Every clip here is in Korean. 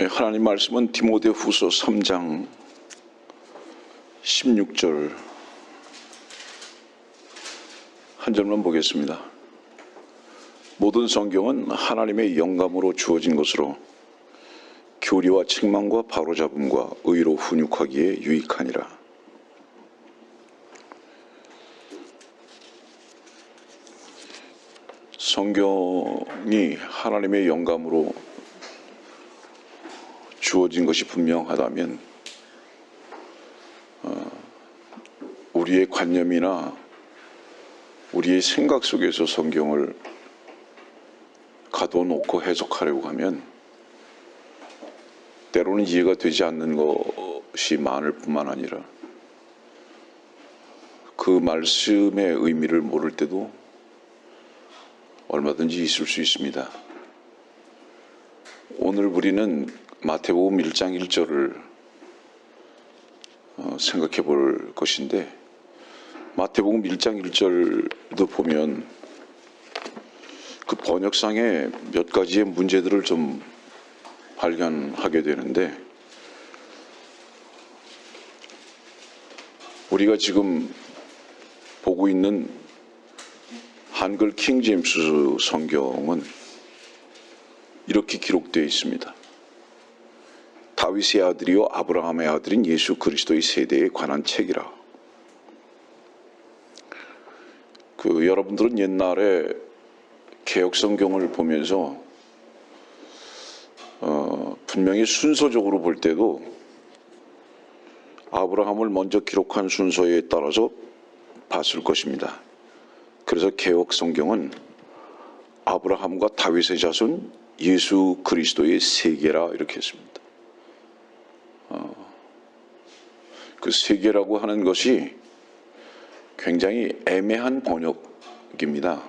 하나님 말씀은 디모데후서 3장 16절 한 절만 보겠습니다. 모든 성경은 하나님의 영감으로 주어진 것으로 교리와 책망과 바로잡음과 의로 훈육하기에 유익하니라. 성경이 하나님의 영감으로 주어진 것이 분명하다면 우리의 관념이나 우리의 생각 속에서 성경을 가둬놓고 해석하려고 하면 때로는 이해가 되지 않는 것이 많을 뿐만 아니라 그 말씀의 의미를 모를 때도 얼마든지 있을 수 있습니다. 오늘 우리는 마태복음 1장 1절을 생각해 볼 것인데, 마태복음 1장 1절도 보면 그 번역상에 몇 가지의 문제들을 좀 발견하게 되는데, 우리가 지금 보고 있는 한글 킹제임스 성경은 이렇게 기록되어 있습니다. 다윗의 아들이요 아브라함의 아들인 예수 그리스도의 세대에 관한 책이라. 여러분들은 옛날에 개역 성경을 보면서 분명히 순서적으로 볼 때도 아브라함을 먼저 기록한 순서에 따라서 봤을 것입니다. 그래서 개역 성경은 아브라함과 다윗의 자손 예수 그리스도의 세계라 이렇게 했습니다. 그 세계라고 하는 것이 굉장히 애매한 번역입니다.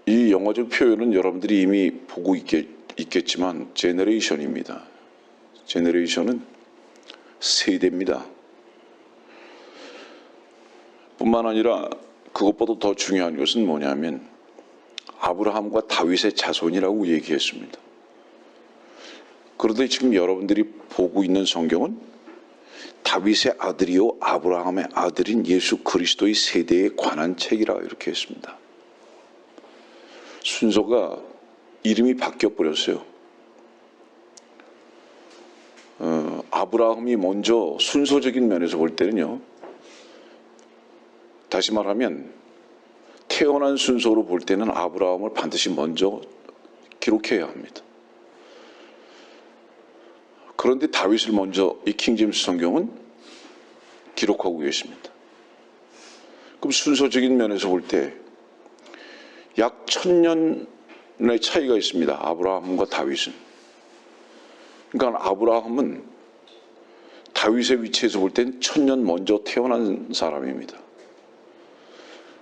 이 영어적 표현은 여러분들이 이미 보고 있겠지만 제너레이션입니다. 제너레이션은 세대입니다. 뿐만 아니라 그것보다 더 중요한 것은 뭐냐면 아브라함과 다윗의 자손이라고 얘기했습니다. 그런데 지금 여러분들이 보고 있는 성경은 다윗의 아들이요 아브라함의 아들인 예수 그리스도의 세대에 관한 책이라 이렇게 했습니다. 순서가 이름이 바뀌어 버렸어요. 아브라함이 먼저 순서적인 면에서 볼 때는요, 다시 말하면 태어난 순서로 볼 때는 아브라함을 반드시 먼저 기록해야 합니다. 그런데 다윗을 먼저 이 킹제임스 성경은 기록하고 계십니다. 그럼 순서적인 면에서 볼 때 약 1000년의 차이가 있습니다. 아브라함과 다윗은. 그러니까 아브라함은 다윗의 위치에서 볼 땐 1000년 먼저 태어난 사람입니다.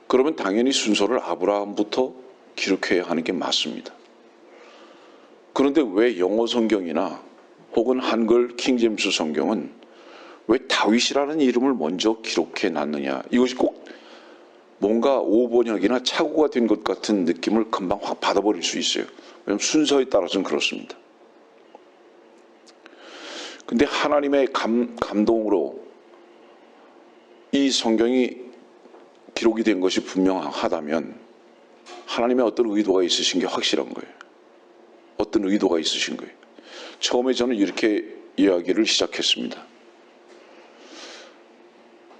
그러면 당연히 순서를 아브라함부터 기록해야 하는 게 맞습니다. 그런데 왜 영어 성경이나 혹은 한글 킹제임스 성경은 왜 다윗이라는 이름을 먼저 기록해 놨느냐? 이것이 꼭 뭔가 오번역이나 착오가 된 것 같은 느낌을 금방 확 받아버릴 수 있어요. 왜냐하면 순서에 따라서는 그렇습니다. 근데 하나님의 감동으로 이 성경이 기록이 된 것이 분명하다면 하나님의 어떤 의도가 있으신 게 확실한 거예요. 어떤 의도가 있으신 거예요. 처음에 저는 이렇게 이야기를 시작했습니다.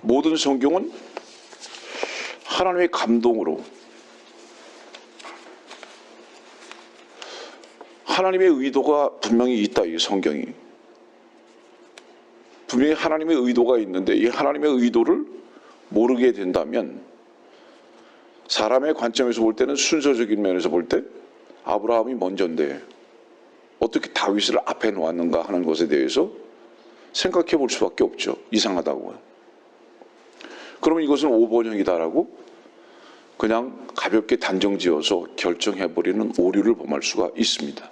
모든 성경은 하나님의 감동으로 하나님의 의도가 분명히 있다. 이 성경이 분명히 하나님의 의도가 있는데 이 하나님의 의도를 모르게 된다면 사람의 관점에서 볼 때는 순서적인 면에서 볼 때 아브라함이 먼저인데 어떻게 다윗을 앞에 놓았는가 하는 것에 대해서 생각해 볼 수밖에 없죠. 이상하다고요. 그러면 이것은 오번역이다라고 그냥 가볍게 단정지어서 결정해버리는 오류를 범할 수가 있습니다.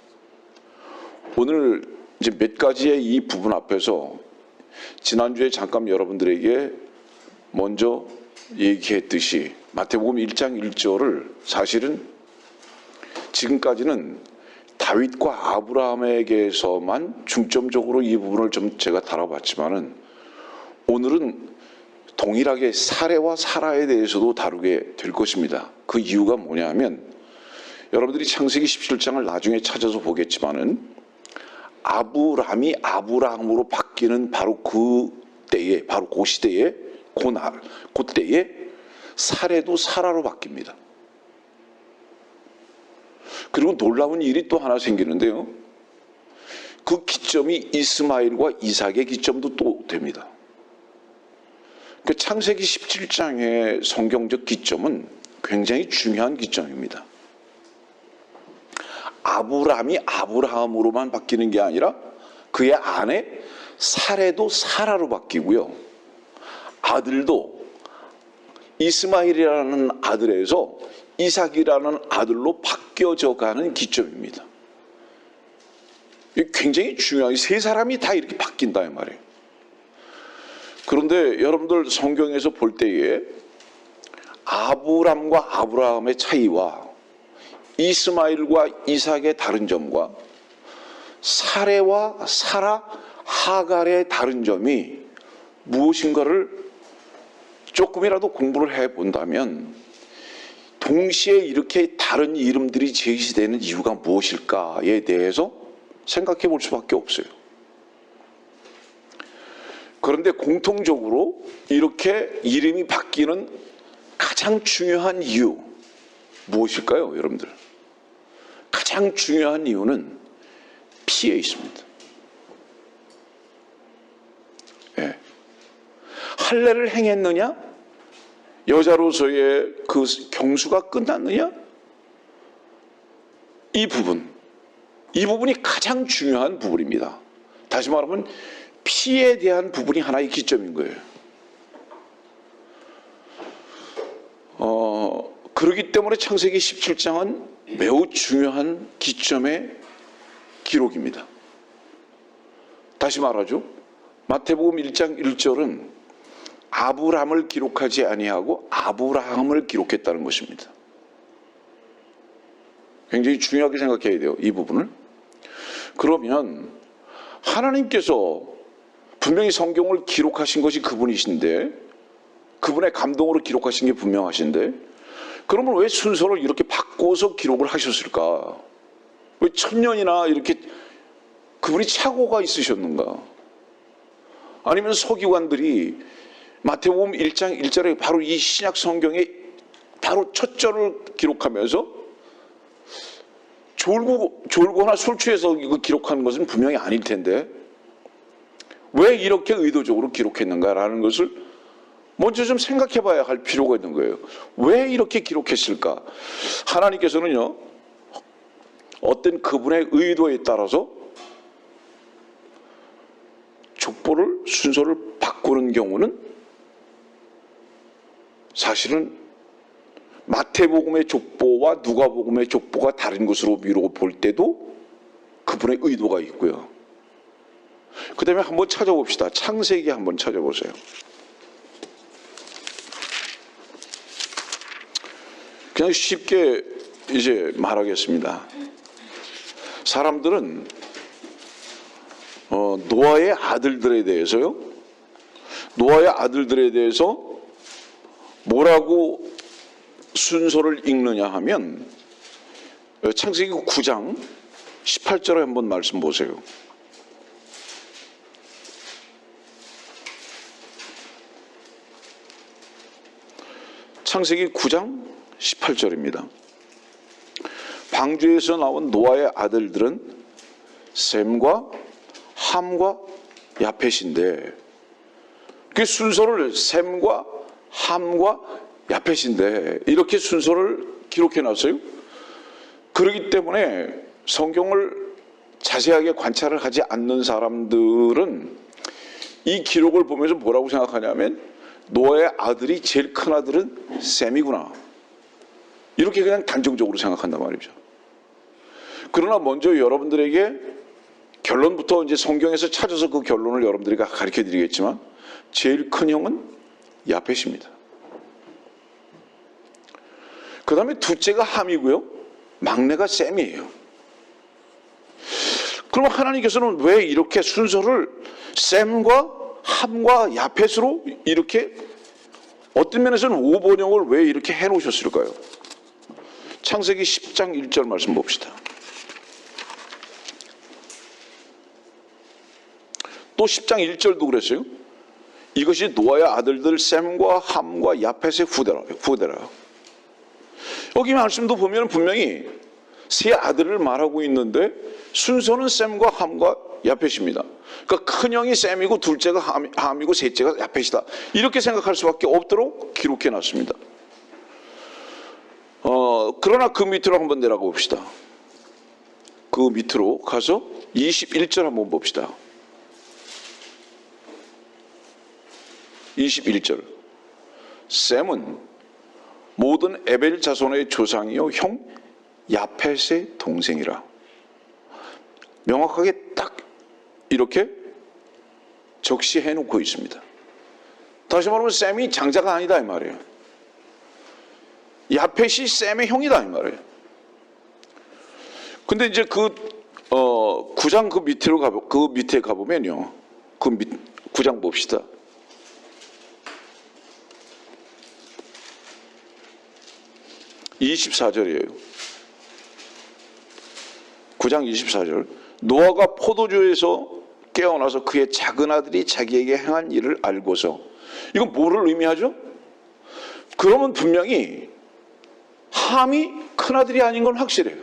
오늘 이제 몇 가지의 이 부분 앞에서 지난주에 잠깐 여러분들에게 먼저 얘기했듯이 마태복음 1장 1절을 사실은 지금까지는 다윗과 아브라함에게서만 중점적으로 이 부분을 좀 제가 다뤄봤지만은 오늘은 동일하게 사레와 사라에 대해서도 다루게 될 것입니다. 그 이유가 뭐냐면 여러분들이 창세기 17장을 나중에 찾아서 보겠지만은 아브람이 아브라함으로 바뀌는 바로 그 때에, 바로 그 시대에, 그때에 사레도 사라로 바뀝니다. 그리고 놀라운 일이 또 하나 생기는데요. 그 기점이 이스마엘과 이삭의 기점도 또 됩니다. 그 창세기 17장의 성경적 기점은 굉장히 중요한 기점입니다. 아브람이 아브라함으로만 바뀌는 게 아니라 그의 아내 사레도 사라로 바뀌고요. 아들도 이스마엘이라는 아들에서 이삭이라는 아들로 바뀌어져 가는 기점입니다. 굉장히 중요한, 세 사람이 다 이렇게 바뀐다 이 말이에요. 그런데 여러분들 성경에서 볼 때에 아브람과 아브라함의 차이와 이스마엘과 이삭의 다른 점과 사레와 사라, 하갈의 다른 점이 무엇인가를 조금이라도 공부를 해본다면 동시에 이렇게 다른 이름들이 제시되는 이유가 무엇일까에 대해서 생각해 볼 수밖에 없어요. 그런데 공통적으로 이렇게 이름이 바뀌는 가장 중요한 이유 무엇일까요, 여러분들? 가장 중요한 이유는 피에 있습니다. 예. 할례를 행했느냐? 여자로서의 그 경수가 끝났느냐? 이 부분이 가장 중요한 부분입니다. 다시 말하면 피에 대한 부분이 하나의 기점인 거예요. 그렇기 때문에 창세기 17장은 매우 중요한 기점의 기록입니다. 다시 말하죠. 마태복음 1장 1절은 아브람을 기록하지 아니하고 아브라함을 기록했다는 것입니다. 굉장히 중요하게 생각해야 돼요, 이 부분을. 그러면 하나님께서 분명히 성경을 기록하신 것이 그분이신데, 그분의 감동으로 기록하신 게 분명하신데, 그러면 왜 순서를 이렇게 바꿔서 기록을 하셨을까? 왜 1000년이나 이렇게 그분이 착오가 있으셨는가? 아니면 서기관들이 마태복음 1장 1절에 바로 이 신약 성경에 바로 첫 절을 기록하면서 졸거나 술 취해서 이거 기록하는 것은 분명히 아닐 텐데 왜 이렇게 의도적으로 기록했는가라는 것을 먼저 좀 생각해 봐야 할 필요가 있는 거예요. 왜 이렇게 기록했을까? 하나님께서는요, 어떤 그분의 의도에 따라서 족보를, 순서를 바꾸는 경우는 사실은 마태복음의 족보와 누가복음의 족보가 다른 것으로 미루고 볼 때도 그분의 의도가 있고요. 그 다음에 한번 찾아봅시다. 창세기 한번 찾아보세요. 그냥 쉽게 이제 말하겠습니다. 사람들은 노아의 아들들에 대해서요, 노아의 아들들에 대해서 뭐라고 순서를 읽느냐 하면 창세기 9장 18절에 한번 말씀 보세요. 창세기 9장 18절입니다. 방주에서 나온 노아의 아들들은 셈과 함과 야펫인데, 그 순서를 셈과 함과 야펫인데 이렇게 순서를 기록해 놨어요. 그렇기 때문에 성경을 자세하게 관찰을 하지 않는 사람들은 이 기록을 보면서 뭐라고 생각하냐면 노아의 아들이 제일 큰 아들은 셈이구나, 이렇게 그냥 단정적으로 생각한단 말이죠. 그러나 먼저 여러분들에게 결론부터 이제 성경에서 찾아서 그 결론을 여러분들이 가르쳐 드리겠지만 제일 큰 형은 야펫입니다. 그 다음에 둘째가 함이고요. 막내가 셈이에요. 그럼 하나님께서는 왜 이렇게 순서를 셈과 함과 야펫으로 이렇게 어떤 면에서는 오번역을 왜 이렇게 해놓으셨을까요? 창세기 10장 1절 말씀 봅시다. 또 10장 1절도 그랬어요. 이것이 노아의 아들들 셈과 함과 야펫의 후대라. 여기 말씀도 보면 분명히 세 아들을 말하고 있는데 순서는 셈과 함과 야펫입니다. 그러니까 큰형이 셈이고 둘째가 함이고 셋째가 야펫이다. 이렇게 생각할 수밖에 없도록 기록해 놨습니다. 그러나 그 밑으로 한번 내려가 봅시다. 그 밑으로 가서 21절 한번 봅시다. 21절. 셈은 모든 에벨 자손의 조상이요 형 야펫의 동생이라. 명확하게 딱 이렇게 적시해 놓고 있습니다. 다시 말하면 셈이 장자가 아니다 이 말이에요. 야펫이 셈의 형이다 이 말이에요. 근데 이제 그 9장 그 밑에 가보면요. 그 9장 봅시다. 24절이에요. 9장 24절. 노아가 포도주에서 깨어나서 그의 작은 아들이 자기에게 행한 일을 알고서, 이건 뭐를 의미하죠? 그러면 분명히 함이 큰아들이 아닌 건 확실해요.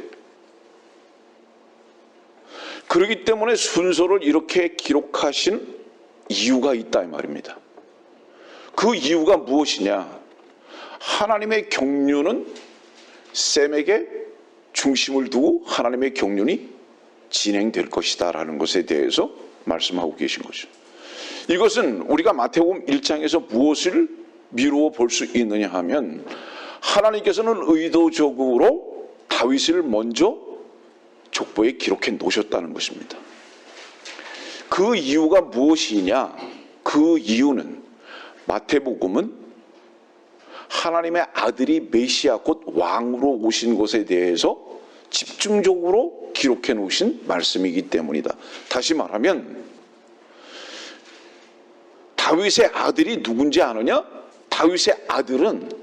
그렇기 때문에 순서를 이렇게 기록하신 이유가 있다 이 말입니다. 그 이유가 무엇이냐? 하나님의 경륜은 셈에게 중심을 두고 하나님의 경륜이 진행될 것이다 라는 것에 대해서 말씀하고 계신 거죠. 이것은 우리가 마태복음 1장에서 무엇을 미루어 볼 수 있느냐 하면, 하나님께서는 의도적으로 다윗을 먼저 족보에 기록해 놓으셨다는 것입니다. 그 이유가 무엇이냐? 그 이유는 마태복음은 하나님의 아들이 메시아 곧 왕으로 오신 것에 대해서 집중적으로 기록해 놓으신 말씀이기 때문이다. 다시 말하면 다윗의 아들이 누군지 아느냐? 다윗의 아들은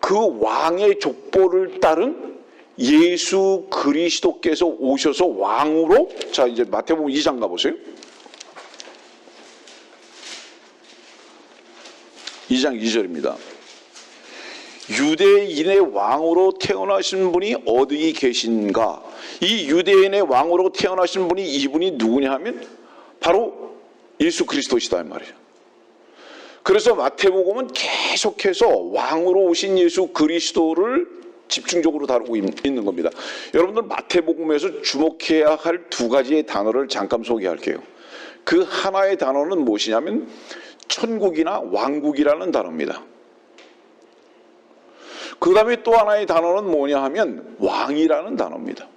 그 왕의 족보를 따른 예수 그리스도께서 오셔서 왕으로, 자 이제 마태복음 2장 가보세요. 2장 2절입니다. 유대인의 왕으로 태어나신 분이 어디 계신가? 이 유대인의 왕으로 태어나신 분이, 이분이 누구냐 하면 바로 예수 그리스도시다 이 말이에요. 그래서 마태복음은 계속해서 왕으로 오신 예수 그리스도를 집중적으로 다루고 있는 겁니다. 여러분들 마태복음에서 주목해야 할 두 가지의 단어를 잠깐 소개할게요. 그 하나의 단어는 무엇이냐면 천국이나 왕국이라는 단어입니다. 그 다음에 또 하나의 단어는 뭐냐 하면 왕이라는 단어입니다.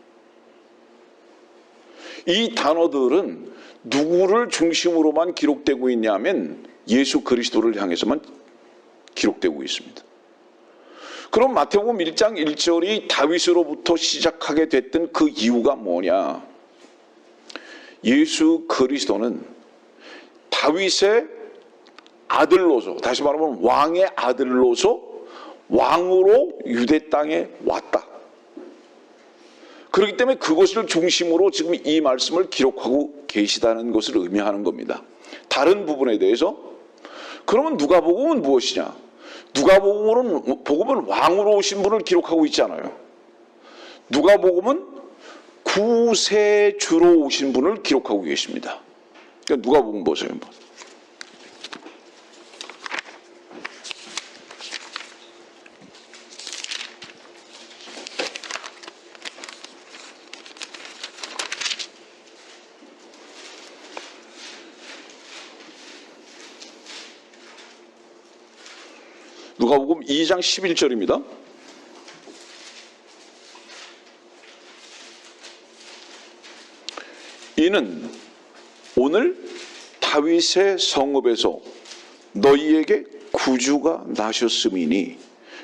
이 단어들은 누구를 중심으로만 기록되고 있냐면 예수 그리스도를 향해서만 기록되고 있습니다. 그럼 마태복음 1장 1절이 다윗으로부터 시작하게 됐던 그 이유가 뭐냐? 예수 그리스도는 다윗의 아들로서, 다시 말하면 왕의 아들로서 왕으로 유대 땅에 왔다. 그렇기 때문에 그것을 중심으로 지금 이 말씀을 기록하고 계시다는 것을 의미하는 겁니다. 다른 부분에 대해서, 그러면 누가복음은 무엇이냐? 누가복음은 왕으로 오신 분을 기록하고 있잖아요. 누가복음은 구세주로 오신 분을 기록하고 계십니다. 그러니까 누가복음 보세요. 누가복음 2장 11절입니다. 이는 오늘 다윗의 성읍에서 너희에게 구주가 나셨음이니,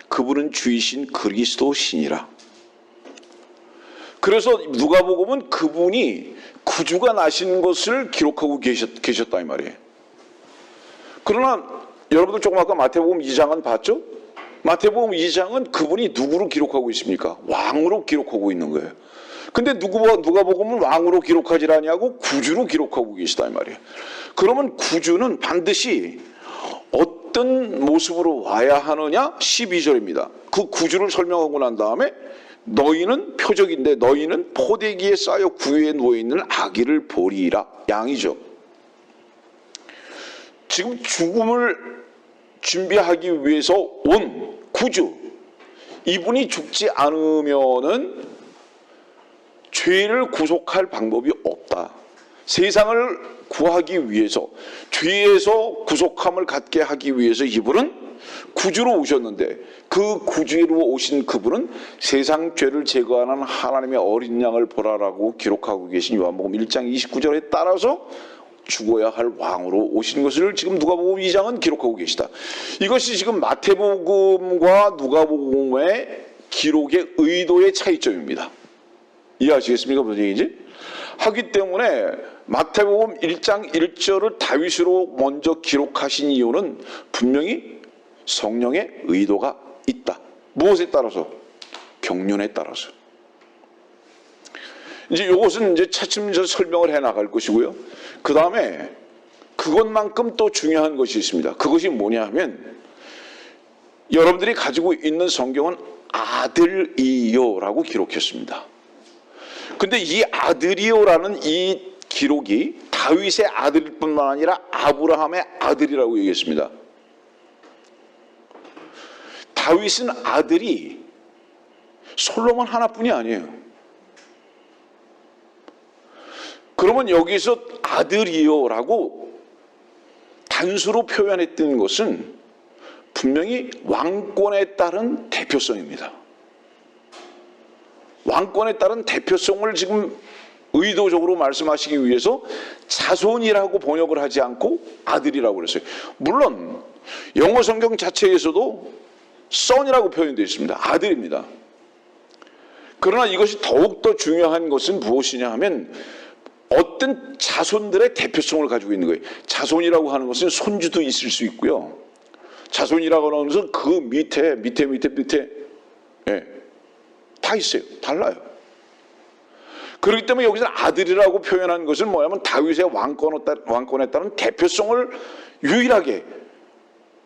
그분은 주이신 그리스도시니라. 그래서 누가복음은 그분이 구주가 나신 것을 기록하고 계셨다 이 말이에요. 그러나 여러분들 조금 아까 마태복음 2장은 봤죠? 마태복음 2장은 그분이 누구로 기록하고 있습니까? 왕으로 기록하고 있는 거예요. 근데 누가복음은 왕으로 기록하지 않냐고 구주로 기록하고 계시다 이 말이에요. 그러면 구주는 반드시 어떤 모습으로 와야 하느냐? 12절입니다. 그 구주를 설명하고 난 다음에 너희는 표적인데 너희는 포대기에 쌓여 구유에 누워있는 아기를 보리라. 양이죠. 지금 죽음을 준비하기 위해서 온 구주, 이분이 죽지 않으면은 죄를 구속할 방법이 없다. 세상을 구하기 위해서, 죄에서 구속함을 갖게 하기 위해서 이분은 구주로 오셨는데, 그 구주로 오신 그분은 세상 죄를 제거하는 하나님의 어린 양을 보라라고 기록하고 계신 요한복음 1장 29절에 따라서 죽어야 할 왕으로 오신 것을 지금 누가복음 2장은 기록하고 계시다. 이것이 지금 마태복음과 누가복음의 기록의 의도의 차이점입니다. 이해하시겠습니까? 무슨 얘기인지? 하기 때문에 마태복음 1장 1절을 다윗으로 먼저 기록하신 이유는 분명히 성령의 의도가 있다. 무엇에 따라서? 경륜에 따라서. 이제 이것은 이제 차츰 설명을 해 나갈 것이고요. 그 다음에 그것만큼 또 중요한 것이 있습니다. 그것이 뭐냐 하면 여러분들이 가지고 있는 성경은 아들이요라고 기록했습니다. 근데 이 아들이요라는 이 기록이 다윗의 아들일 뿐만 아니라 아브라함의 아들이라고 얘기했습니다. 다윗은 아들이 솔로몬 하나뿐이 아니에요. 그러면 여기서 아들이요라고 단수로 표현했던 것은 분명히 왕권에 따른 대표성입니다. 왕권에 따른 대표성을 지금 의도적으로 말씀하시기 위해서 자손이라고 번역을 하지 않고 아들이라고 그랬어요. 물론 영어 성경 자체에서도 son이라고 표현되어 있습니다. 아들입니다. 그러나 이것이 더욱더 중요한 것은 무엇이냐 하면 어떤 자손들의 대표성을 가지고 있는 거예요. 자손이라고 하는 것은 손주도 있을 수 있고요. 자손이라고 하는 것은 그 밑에 다 있어요. 달라요. 그렇기 때문에 여기서 아들이라고 표현한 것은 뭐냐면 다윗의 왕권에 따른 대표성을 유일하게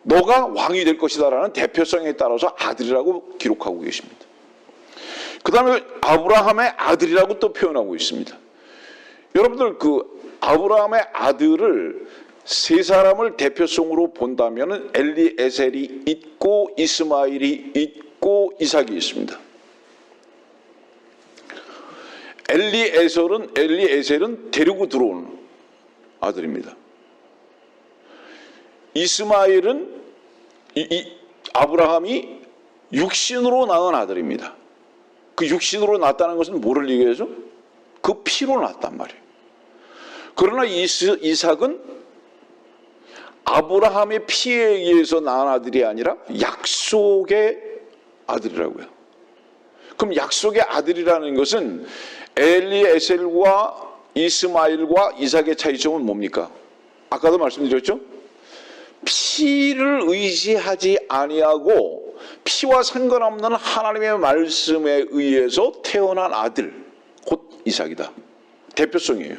너가 왕이 될 것이다라는 대표성에 따라서 아들이라고 기록하고 계십니다. 그 다음에 아브라함의 아들이라고 또 표현하고 있습니다. 여러분들 그 아브라함의 아들을 세 사람을 대표성으로 본다면 엘리에셀이 있고 이스마엘이 있고 이삭이 있습니다. 엘리에셀은 데리고 들어온 아들입니다. 이스마엘은 아브라함이 육신으로 낳은 아들입니다. 그 육신으로 낳았다는 것은 뭐를 얘기하죠? 그 피로 낳았단 말이에요. 그러나 이삭은 아브라함의 피에 의해서 낳은 아들이 아니라 약속의 아들이라고요. 그럼 약속의 아들이라는 것은 엘리에셀과 이스마엘과 이삭의 차이점은 뭡니까? 아까도 말씀드렸죠? 피를 의지하지 아니하고 피와 상관없는 하나님의 말씀에 의해서 태어난 아들, 곧 이삭이다. 대표성이에요.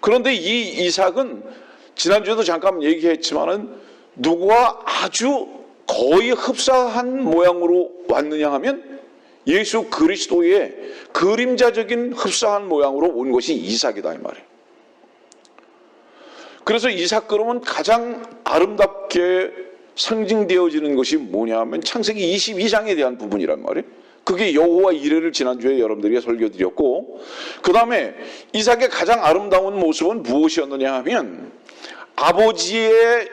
그런데 이 이삭은 지난주에도 잠깐 얘기했지만은 누구와 아주 거의 흡사한 모양으로 왔느냐 하면 예수 그리스도의 그림자적인 흡사한 모양으로 온 것이 이삭이다 이 말이에요. 그래서 이삭 그러면 가장 아름답게 상징되어지는 것이 뭐냐 하면 창세기 22장에 대한 부분이란 말이에요. 그게 여호와 이레를 지난주에 여러분들에게 설교드렸고, 그 다음에 이삭의 가장 아름다운 모습은 무엇이었느냐 하면 아버지의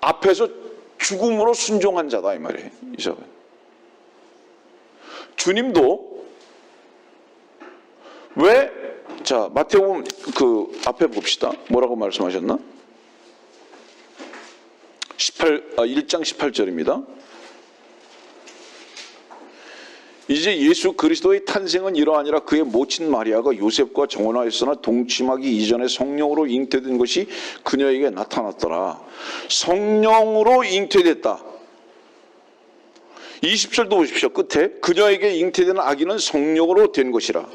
앞에서 죽음으로 순종한 자다 이 말이에요. 이삭은. 주님도 왜? 자, 마태복음 그 앞에 봅시다. 뭐라고 말씀하셨나? 1장 18절입니다. 이제 예수 그리스도의 탄생은 이러하니라. 그의 모친 마리아가 요셉과 정혼하였으나 동침하기 이전에 성령으로 잉태된 것이 그녀에게 나타났더라. 성령으로 잉태됐다. 20절도 보십시오. 끝에 그녀에게 잉태된 아기는 성령으로 된 것이라.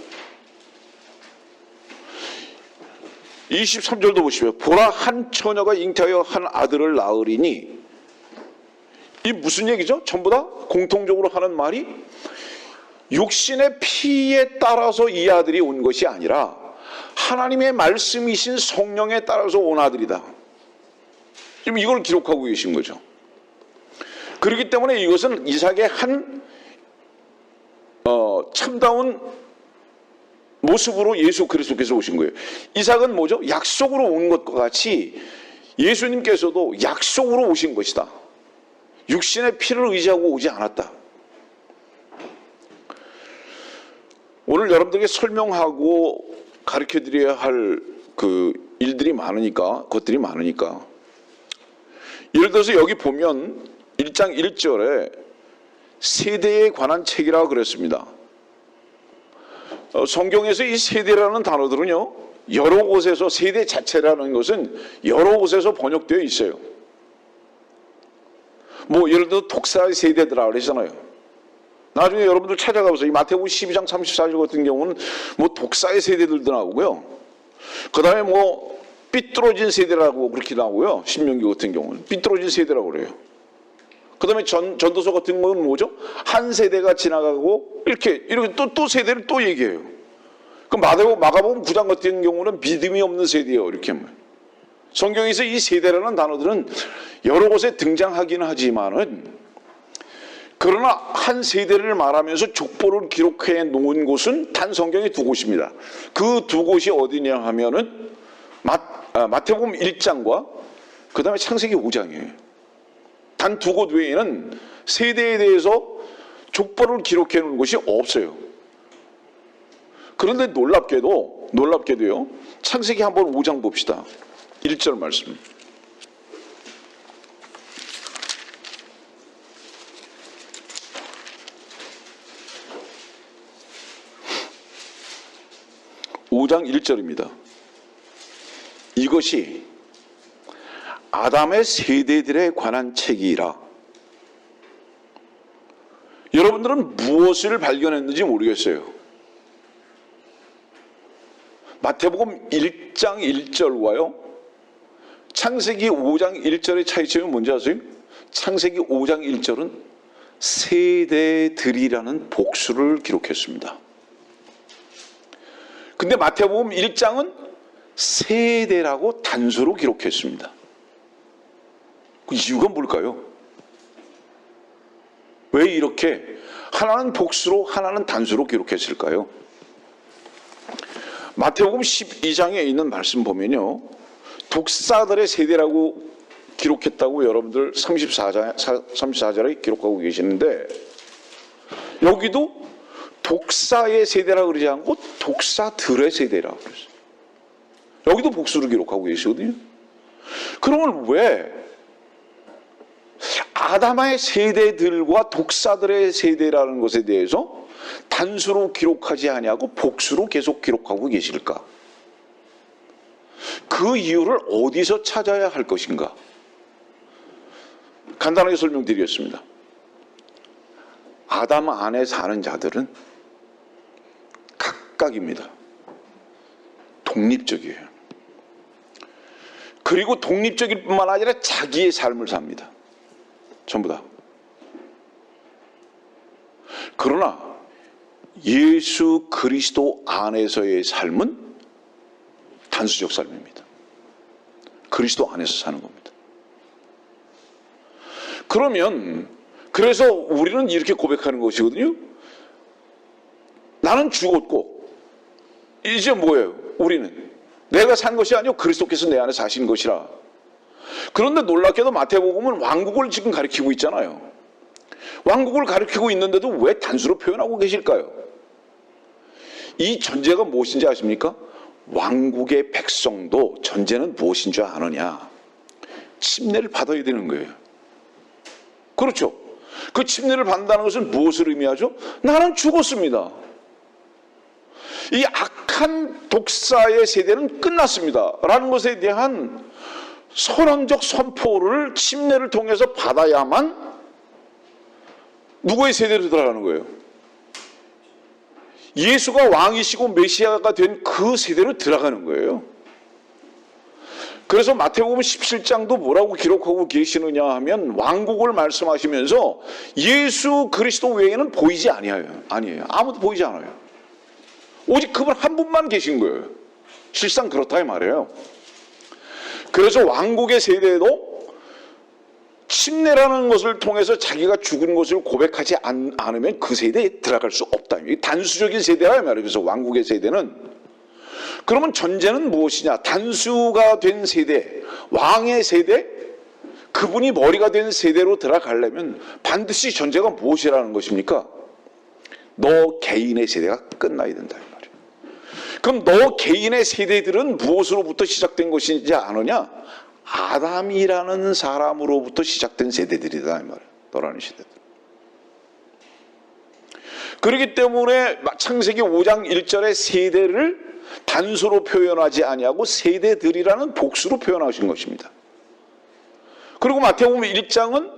23절도 보십시오. 보라, 한 처녀가 잉태하여 한 아들을 낳으리니. 이 무슨 얘기죠? 전부 다 공통적으로 하는 말이 육신의 피에 따라서 이 아들이 온 것이 아니라 하나님의 말씀이신 성령에 따라서 온 아들이다. 지금 이걸 기록하고 계신 거죠. 그렇기 때문에 이것은 이삭의 한 참다운 모습으로 예수 그리스도께서 오신 거예요. 이삭은 뭐죠? 약속으로 온 것과 같이 예수님께서도 약속으로 오신 것이다. 육신의 피를 의지하고 오지 않았다. 오늘 여러분들에게 설명하고 가르쳐드려야 할 그 일들이 많으니까, 것들이 많으니까. 예를 들어서 여기 보면 1장 1절에 세대에 관한 책이라고 그랬습니다. 성경에서 이 세대라는 단어들은요, 여러 곳에서, 세대 자체라는 것은 여러 곳에서 번역되어 있어요. 뭐 예를 들어 독사의 세대들이라고 그러잖아요. 나중에 여러분들 찾아가보세요. 이 마태복음 12장 34절 같은 경우는 뭐 독사의 세대들도 나오고요. 그 다음에 뭐 삐뚤어진 세대라고 그렇게 나오고요. 신명기 같은 경우는 삐뚤어진 세대라고 그래요. 그 다음에 전도서 같은 건 뭐죠? 한 세대가 지나가고 이렇게 또 세대를 또 얘기해요. 그 마가복음 9장 같은 경우는 믿음이 없는 세대예요. 이렇게. 성경에서 이 세대라는 단어들은 여러 곳에 등장하긴 하지만은, 그러나 한 세대를 말하면서 족보를 기록해 놓은 곳은 단 성경에 두 곳입니다. 그 두 곳이 어디냐 하면은 마태복음 1장과 그 다음에 창세기 5장이에요. 단 두 곳 외에는 세대에 대해서 족보를 기록해 놓은 곳이 없어요. 그런데 놀랍게도요, 창세기 한번 5장 봅시다. 1절 말씀. (5장 1절입니다) 이것이 아담의 세대들에 관한 책이라. 여러분들은 무엇을 발견했는지 모르겠어요. 마태복음 1장 1절과요 창세기 5장 1절의 차이점이 뭔지 아세요? 창세기 5장 1절은 세대들이라는 복수를 기록했습니다. 근데 마태복음 1장은 세대라고 단수로 기록했습니다. 그 이유가 뭘까요? 왜 이렇게 하나는 복수로 하나는 단수로 기록했을까요? 마태복음 12장에 있는 말씀 보면요, 독사들의 세대라고 기록했다고 여러분들 34절에 기록하고 계시는데, 여기도 독사의 세대라고 그러지 않고 독사들의 세대라고 그랬어요. 여기도 복수를 기록하고 계시거든요. 그러면 왜 아담의 세대들과 독사들의 세대라는 것에 대해서 단수로 기록하지 아니하고 복수로 계속 기록하고 계실까? 그 이유를 어디서 찾아야 할 것인가? 간단하게 설명드리겠습니다. 아담 안에 사는 자들은 각각입니다. 독립적이에요. 그리고 독립적일 뿐만 아니라 자기의 삶을 삽니다. 전부 다. 그러나 예수 그리스도 안에서의 삶은 단수적 삶입니다. 그리스도 안에서 사는 겁니다. 그러면 그래서 우리는 이렇게 고백하는 것이거든요. 나는 죽었고 이제 뭐예요? 우리는 내가 산 것이 아니요 그리스도께서 내 안에 사신 것이라. 그런데 놀랍게도 마태복음은 왕국을 지금 가리키고 있잖아요. 왕국을 가리키고 있는데도 왜 단수로 표현하고 계실까요? 이 전제가 무엇인지 아십니까? 왕국의 백성도 전제는 무엇인 줄 아느냐? 침례를 받아야 되는 거예요. 그렇죠. 그 침례를 받는다는 것은 무엇을 의미하죠? 나는 죽었습니다. 이 악한 독사의 세대는 끝났습니다 라는 것에 대한 선언적 선포를 침례를 통해서 받아야만 누구의 세대로 들어가는 거예요? 예수가 왕이시고 메시아가 된 그 세대로 들어가는 거예요. 그래서 마태복음 17장도 뭐라고 기록하고 계시느냐 하면 왕국을 말씀하시면서 예수 그리스도 외에는 보이지 아니에요. 아무도 보이지 않아요. 오직 그분 한 분만 계신 거예요. 실상 그렇다 이 말이에요. 그래서 왕국의 세대도 침례라는 것을 통해서 자기가 죽은 것을 고백하지 않으면 그 세대에 들어갈 수 없다. 이게 단수적인 세대라 이 말이에요. 그래서 왕국의 세대는. 그러면 전제는 무엇이냐? 단수가 된 세대, 왕의 세대, 그분이 머리가 된 세대로 들어가려면 반드시 전제가 무엇이라는 것입니까? 너 개인의 세대가 끝나야 된다 이 말이에요. 그럼 너 개인의 세대들은 무엇으로부터 시작된 것이지 아느냐? 아담이라는 사람으로부터 시작된 세대들이다 이 말이에요. 너라는 세대들. 그렇기 때문에 창세기 5장 1절의 세대를 단수로 표현하지 아니하고 세대들이라는 복수로 표현하신 것입니다. 그리고 마태복음 1장은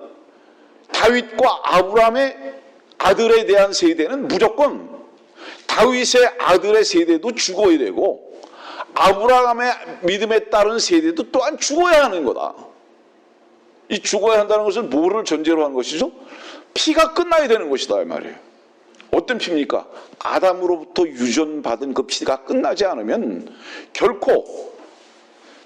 다윗과 아브라함의 아들에 대한 세대는 무조건 다윗의 아들의 세대도 죽어야 되고 아브라함의 믿음에 따른 세대도 또한 죽어야 하는 거다. 이 죽어야 한다는 것은 뭐를 전제로 한 것이죠? 피가 끝나야 되는 것이다 이 말이에요. 어떤 피입니까? 아담으로부터 유전받은 그 피가 끝나지 않으면 결코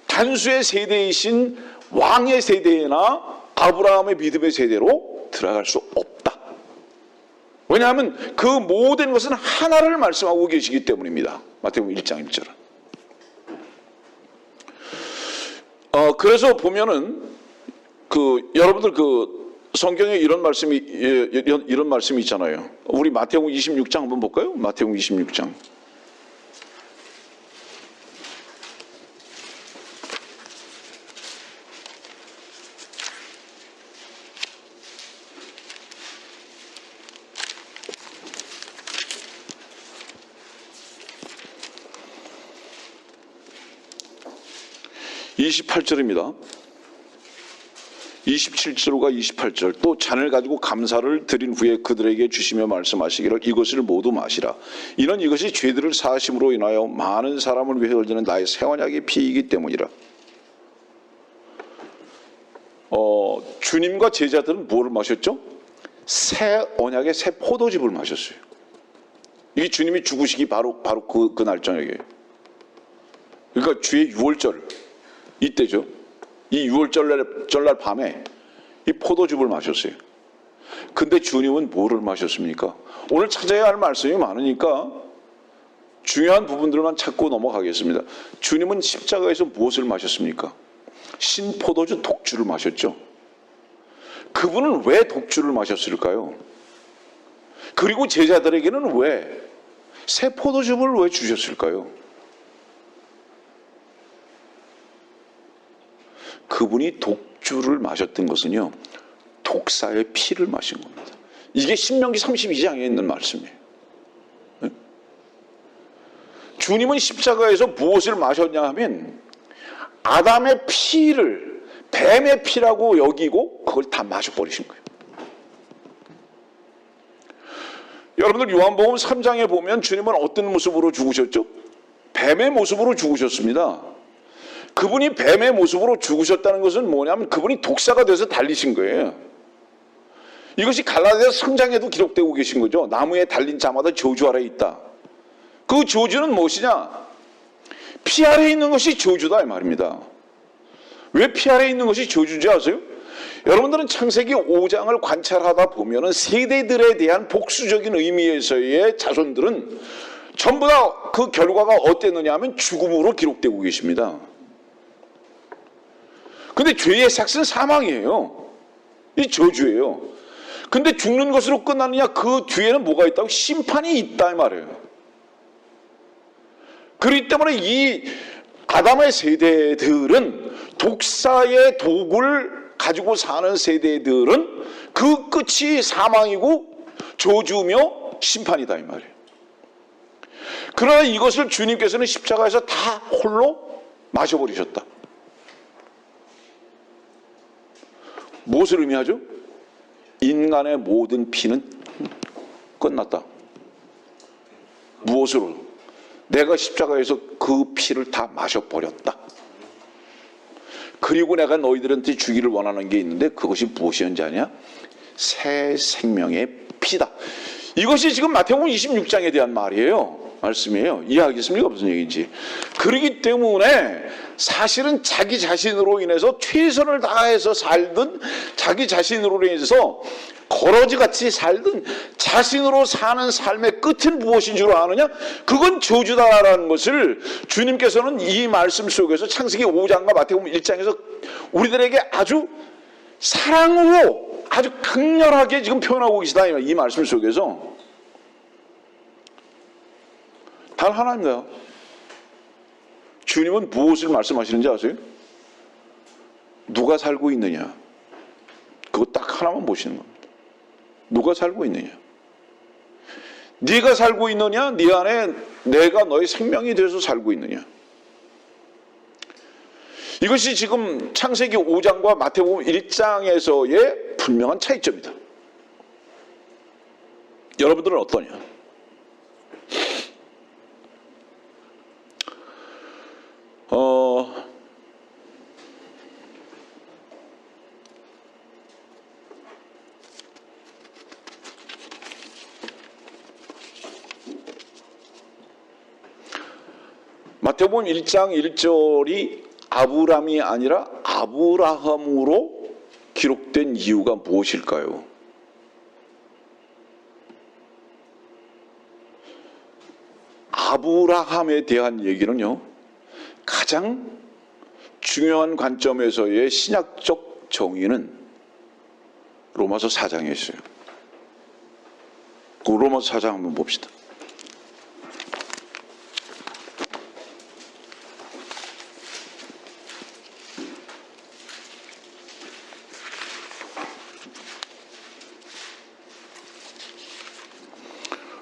단수의 세대이신 왕의 세대나 아브라함의 믿음의 세대로 들어갈 수 없다. 왜냐하면 그 모든 것은 하나를 말씀하고 계시기 때문입니다. 마태복음 1장 1절은. 그래서 보면은 여러분들 성경에 이런 말씀이 있잖아요. 우리 마태복음 26장 한번 볼까요? 마태복음 26장. (28절입니다) 27절과 28절. 또 잔을 가지고 감사를 드린 후에 그들에게 주시며 말씀하시기를 이것을 모두 마시라. 이는 이것이 죄들을 사하심으로 인하여 많은 사람을 위해 흘리는 나의 새 언약의 피이기 때문이라. 주님과 제자들은 뭐를 마셨죠? 새 언약의 새 포도즙을 마셨어요. 이게 주님이 죽으시기 바로 그날 저녁이에요. 그러니까 주의 유월절 이때죠. 이 6월 절날 밤에 이 포도즙을 마셨어요. 근데 주님은 뭐를 마셨습니까? 오늘 찾아야 할 말씀이 많으니까 중요한 부분들만 찾고 넘어가겠습니다. 주님은 십자가에서 무엇을 마셨습니까? 신포도주 독주를 마셨죠. 그분은 왜 독주를 마셨을까요? 그리고 제자들에게는 왜 새 포도즙을 왜 주셨을까요? 그분이 독주를 마셨던 것은요, 독사의 피를 마신 겁니다. 이게 신명기 32장에 있는 말씀이에요. 네? 주님은 십자가에서 무엇을 마셨냐 하면 아담의 피를 뱀의 피라고 여기고 그걸 다 마셔버리신 거예요. 여러분들 요한복음 3장에 보면 주님은 어떤 모습으로 죽으셨죠? 뱀의 모습으로 죽으셨습니다. 그분이 뱀의 모습으로 죽으셨다는 것은 뭐냐면 그분이 독사가 돼서 달리신 거예요. 이것이 갈라디아서 3장에도 기록되고 계신 거죠. 나무에 달린 자마다 저주 아래에 있다. 그 저주는 무엇이냐? 피 아래에 있는 것이 저주다 이 말입니다. 왜 피 아래에 있는 것이 저주인지 아세요? 여러분들은 창세기 5장을 관찰하다 보면은 세대들에 대한 복수적인 의미에서의 자손들은 전부 다 그 결과가 어땠느냐 하면 죽음으로 기록되고 계십니다. 근데 죄의 삭은 사망이에요. 이 저주예요. 근데 죽는 것으로 끝나느냐? 그 뒤에는 뭐가 있다고? 심판이 있다 이 말이에요. 그렇기 때문에 이 아담의 세대들은 독사의 독을 가지고 사는 세대들은 그 끝이 사망이고 저주며 심판이다 이 말이에요. 그러나 이것을 주님께서는 십자가에서 다 홀로 마셔버리셨다. 무엇을 의미하죠? 인간의 모든 피는 끝났다. 무엇으로? 내가 십자가에서 그 피를 다 마셔버렸다. 그리고 내가 너희들한테 주기를 원하는 게 있는데 그것이 무엇이었는지 아냐? 새 생명의 피다. 이것이 지금 마태복음 26장에 대한 말이에요. 말씀이에요. 이해하겠습니까? 무슨 얘기인지. 그렇기 때문에 사실은 자기 자신으로 인해서 최선을 다해서 살든 자기 자신으로 인해서 거러지같이 살든 자신으로 사는 삶의 끝은 무엇인 줄 아느냐? 그건 저주다라는 것을 주님께서는 이 말씀 속에서 창세기 5장과 마태복음 1장에서 우리들에게 아주 사랑으로 아주 강렬하게 지금 표현하고 계시다 이 말씀 속에서. 단 하나입니다. 주님은 무엇을 말씀하시는지 아세요? 누가 살고 있느냐. 그거 딱 하나만 보시는 겁니다. 누가 살고 있느냐. 네가 살고 있느냐, 네 안에 내가 너의 생명이 되어서 살고 있느냐. 이것이 지금 창세기 5장과 마태복음 1장에서의 분명한 차이점이다. 여러분들은 어떠냐? 마태복음 1장 1절이 아브람이 아니라 아브라함으로 기록된 이유가 무엇일까요? 아브라함에 대한 얘기는요, 가장 중요한 관점에서의 신약적 정의는 로마서 4장에 있어요. 그 로마서 4장 한번 봅시다.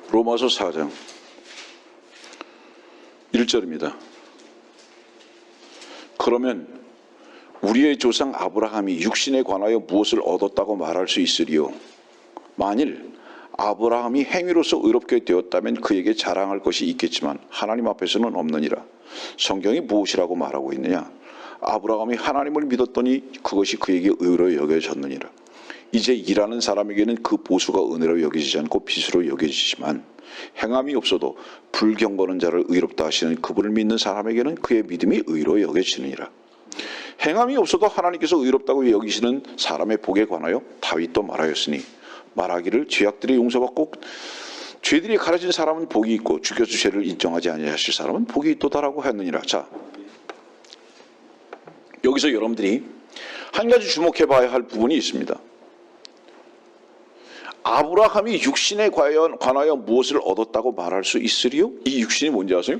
로마서 4장 1절입니다. 그러면 우리의 조상 아브라함이 육신에 관하여 무엇을 얻었다고 말할 수 있으리요? 만일 아브라함이 행위로서 의롭게 되었다면 그에게 자랑할 것이 있겠지만 하나님 앞에서는 없느니라. 성경이 무엇이라고 말하고 있느냐? 아브라함이 하나님을 믿었더니 그것이 그에게 의로 여겨졌느니라. 이제 일하는 사람에게는 그 보수가 은혜로 여겨지지 않고 빚으로 여겨지지만 행함이 없어도 불경건한 자를 의롭다 하시는 그분을 믿는 사람에게는 그의 믿음이 의로 여겨지느니라. 행함이 없어도 하나님께서 의롭다고 여기시는 사람의 복에 관하여 다윗도 말하였으니 말하기를 죄악들이 용서받고 죄들이 가려진 사람은 복이 있고 주께서 죄를 인정하지 아니하실 사람은 복이 있도다라고 하였느니라. 자, 여기서 여러분들이 한 가지 주목해 봐야 할 부분이 있습니다. 아브라함이 육신에 관하여 무엇을 얻었다고 말할 수 있으리요? 이 육신이 뭔지 아세요?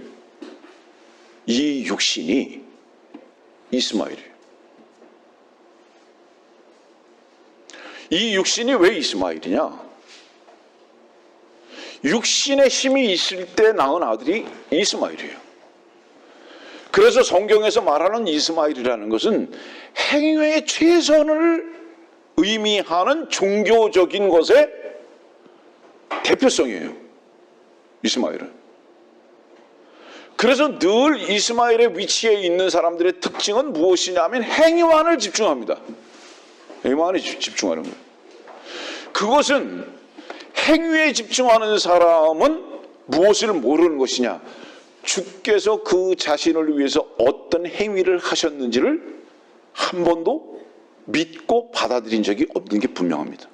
이 육신이 이스마엘이에요. 이 육신이 왜 이스마엘이냐? 육신의 힘이 있을 때 낳은 아들이 이스마엘이에요. 그래서 성경에서 말하는 이스마엘이라는 것은 행위의 최선을 의미하는 종교적인 것의 대표성이에요. 이스마엘은. 그래서 늘 이스마엘의 위치에 있는 사람들의 특징은 무엇이냐면 행위만을 집중합니다. 행위만에 집중하는 거예요. 그것은 행위에 집중하는 사람은 무엇을 모르는 것이냐? 주께서 그 자신을 위해서 어떤 행위를 하셨는지를 한 번도 믿고 받아들인 적이 없는 게 분명합니다.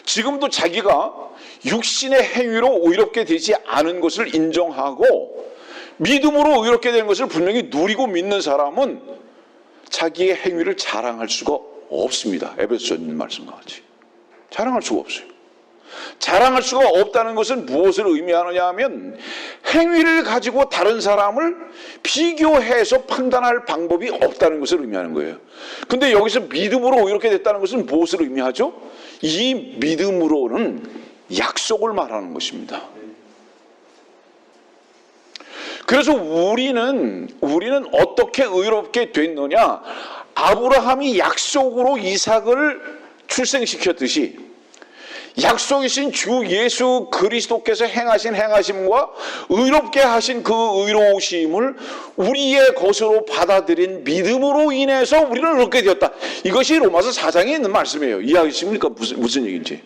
지금도 자기가 육신의 행위로 의롭게 되지 않은 것을 인정하고 믿음으로 의롭게 되는 것을 분명히 누리고 믿는 사람은 자기의 행위를 자랑할 수가 없습니다. 에베소서님 말씀과 같이 자랑할 수가 없어요. 자랑할 수가 없다는 것은 무엇을 의미하느냐 하면 행위를 가지고 다른 사람을 비교해서 판단할 방법이 없다는 것을 의미하는 거예요. 근데 여기서 믿음으로 이렇게 됐다는 것은 무엇을 의미하죠? 이 믿음으로는 약속을 말하는 것입니다. 그래서 우리는 어떻게 의롭게 됐느냐? 아브라함이 약속으로 이삭을 출생시켰듯이 약속이신 주 예수 그리스도께서 행하신 행하심과 의롭게 하신 그 의로우심을 우리의 것으로 받아들인 믿음으로 인해서 우리는 얻게 되었다. 이것이 로마서 4장에 있는 말씀이에요. 이해하십니까? 무슨 얘기인지.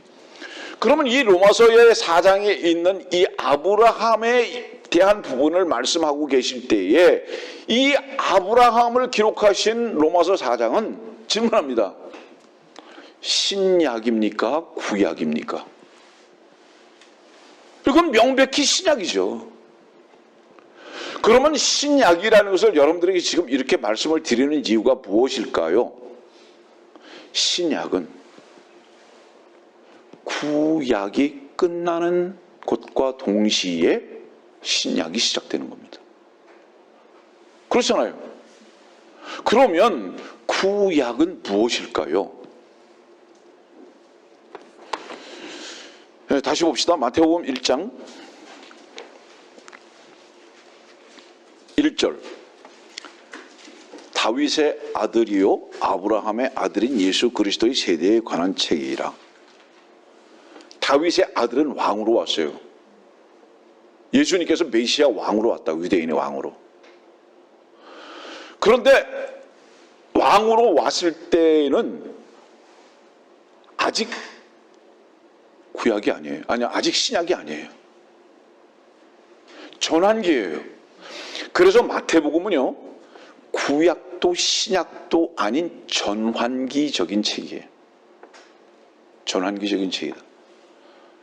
그러면 이 로마서의 4장에 있는 이 아브라함에 대한 부분을 말씀하고 계실 때에 이 아브라함을 기록하신 로마서 4장은 질문합니다. 신약입니까? 구약입니까? 이건 명백히 신약이죠. 그러면 신약이라는 것을 여러분들에게 지금 이렇게 말씀을 드리는 이유가 무엇일까요? 신약은 구약이 끝나는 것과 동시에 신약이 시작되는 겁니다. 그렇잖아요. 그러면 구약은 무엇일까요? 네, 다시 봅시다. 마태복음 1장 1절. 다윗의 아들이요 아브라함의 아들인 예수 그리스도의 세대에 관한 책이라. 다윗의 아들은 왕으로 왔어요. 예수님께서 메시아 왕으로 왔다고, 유대인의 왕으로. 그런데 왕으로 왔을 때는 아직 구약이 아니에요. 아직 신약이 아니에요. 전환기예요. 그래서 마태복음은요, 구약도 신약도 아닌 전환기적인 책이에요. 전환기적인 책이다.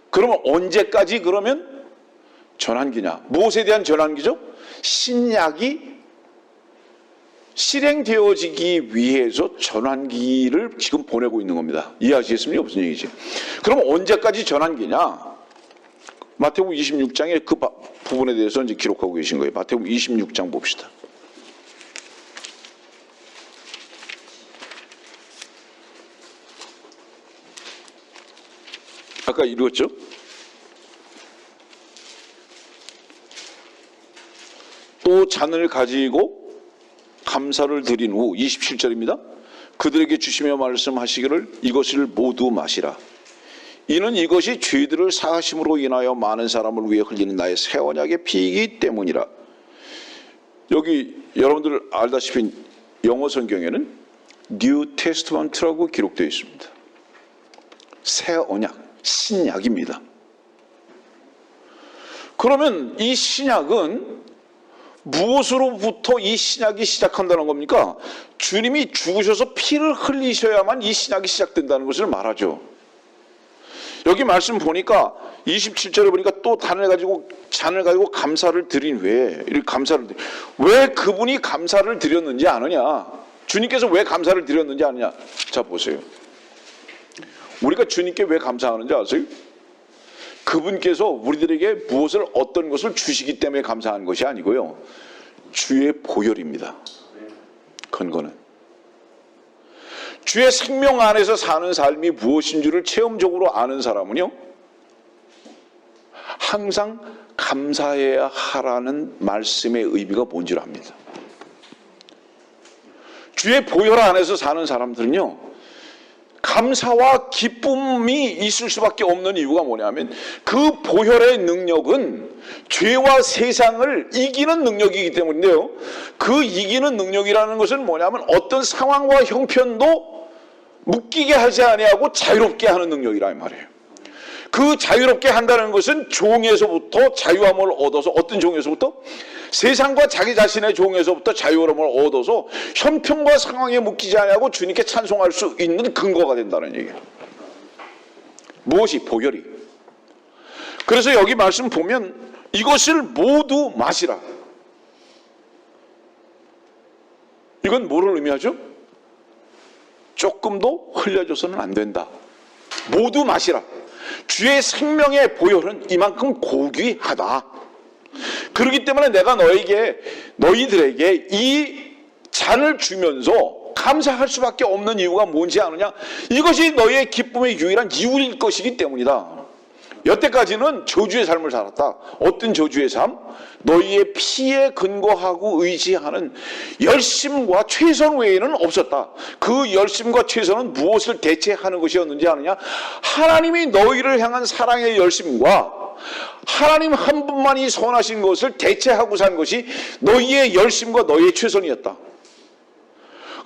그러면 언제까지 그러면 전환기냐? 무엇에 대한 전환기죠? 신약이 실행되어지기 위해서 전환기를 지금 보내고 있는 겁니다. 이해하시겠습니까? 무슨 얘기지? 그럼 언제까지 전환기냐? 마태복음 26장에 그 부분에 대해서 이제 기록하고 계신 거예요. 마태복음 26장 봅시다. 아까 읽었죠? 또 잔을 가지고 감사를 드린 후 27절입니다. 그들에게 주시며 말씀하시기를 이것을 모두 마시라. 이는 이것이 죄들을 사하심으로 인하여 많은 사람을 위해 흘리는 나의 새 언약의 피이기 때문이라. 여기 여러분들 알다시피 영어 성경에는 New Testament라고 기록되어 있습니다. 새 언약, 신약입니다. 그러면 이 신약은 무엇으로부터 이 신약이 시작한다는 겁니까? 주님이 죽으셔서 피를 흘리셔야만 이 신약이 시작된다는 것을 말하죠. 여기 말씀 보니까 27절에 보니까 또 잔을 가지고 감사를 드린 후에 왜 그분이 감사를 드렸는지 아느냐? 주님께서 왜 감사를 드렸는지 아느냐? 자 보세요. 우리가 주님께 왜 감사하는지 아세요? 그분께서 우리들에게 어떤 것을 주시기 때문에 감사하는 것이 아니고요. 주의 보혈입니다. 근거는. 주의 생명 안에서 사는 삶이 무엇인 줄을 체험적으로 아는 사람은요. 항상 감사해야 하라는 말씀의 의미가 뭔지를 압니다. 주의 보혈 안에서 사는 사람들은요. 감사와 기쁨이 있을 수밖에 없는 이유가 뭐냐면 그 보혈의 능력은 죄와 세상을 이기는 능력이기 때문인데요. 그 이기는 능력이라는 것은 뭐냐면 어떤 상황과 형편도 묶이게 하지 아니하고 자유롭게 하는 능력이라 이 말이에요. 그 자유롭게 한다는 것은 종에서부터 자유함을 얻어서 어떤 종에서부터? 세상과 자기 자신의 종에서부터 자유함을 얻어서 형편과 상황에 묶이지 아니하고 주님께 찬송할 수 있는 근거가 된다는 얘기예요. 무엇이? 보혈이. 그래서 여기 말씀 보면 이것을 모두 마시라. 이건 뭐를 의미하죠? 조금도 흘려줘서는 안 된다. 모두 마시라. 주의 생명의 보혈은 이만큼 고귀하다. 그렇기 때문에 내가 너희들에게 이 잔을 주면서 감사할 수밖에 없는 이유가 뭔지 아느냐? 이것이 너희의 기쁨의 유일한 이유일 것이기 때문이다. 여태까지는 저주의 삶을 살았다. 어떤 저주의 삶? 너희의 피에 근거하고 의지하는 열심과 최선 외에는 없었다. 그 열심과 최선은 무엇을 대체하는 것이었는지 아느냐? 하나님이 너희를 향한 사랑의 열심과 하나님 한 분만이 선하신 것을 대체하고 산 것이 너희의 열심과 너희의 최선이었다.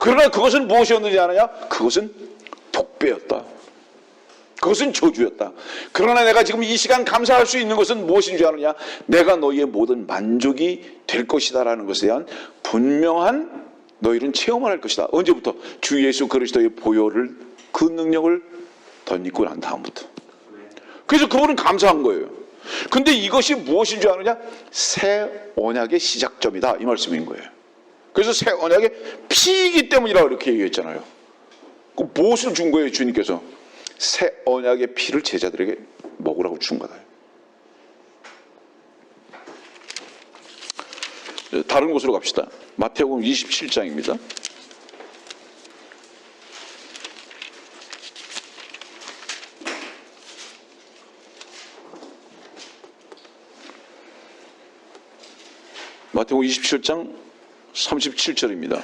그러나 그것은 무엇이었는지 아느냐? 그것은 복배였다. 그것은 저주였다. 그러나 내가 지금 이 시간 감사할 수 있는 것은 무엇인 줄 아느냐? 내가 너희의 모든 만족이 될 것이다라는 것에 대한 분명한 너희는 체험을 할 것이다. 언제부터? 주 예수 그리스도의 보혈을, 그 능력을 덧입고 난 다음부터. 그래서 그분은 감사한 거예요. 근데 이것이 무엇인 줄 아느냐? 새 언약의 시작점이다, 이 말씀인 거예요. 그래서 새 언약의 피이기 때문이라고 이렇게 얘기했잖아요. 그 무엇을 준 거예요, 주님께서? 새 언약의 피를 제자들에게 먹으라고 준 거다. 다른 곳으로 갑시다. 마태복음 27장입니다. 마태복음 27장 37절입니다.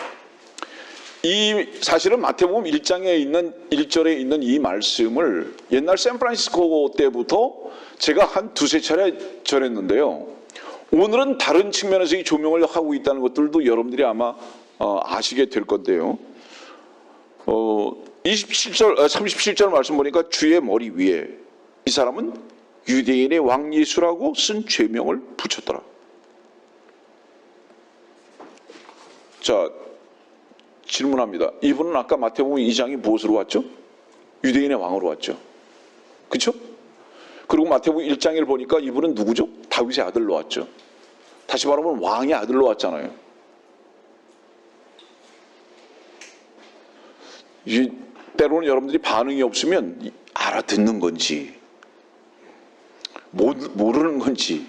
이 사실은 마태복음 1장에 있는 1절에 있는 이 말씀을 옛날 샌프란시스코 때부터 제가 한 두세 차례 전했는데요. 오늘은 다른 측면에서 이 조명을 하고 있다는 것들도 여러분들이 아마 아시게 될 건데요. 37절 말씀 보니까 주의 머리 위에 이 사람은 유대인의 왕 예수라고 쓴 죄명을 붙였더라. 자, 질문합니다. 이분은 아까 마태복음 2장이 무엇으로 왔죠? 유대인의 왕으로 왔죠. 그렇죠? 그리고 마태복음 1장을 보니까 이분은 누구죠? 다윗의 아들로 왔죠. 다시 말하면 왕의 아들로 왔잖아요. 때로는 여러분들이 반응이 없으면 알아듣는 건지 모르는 건지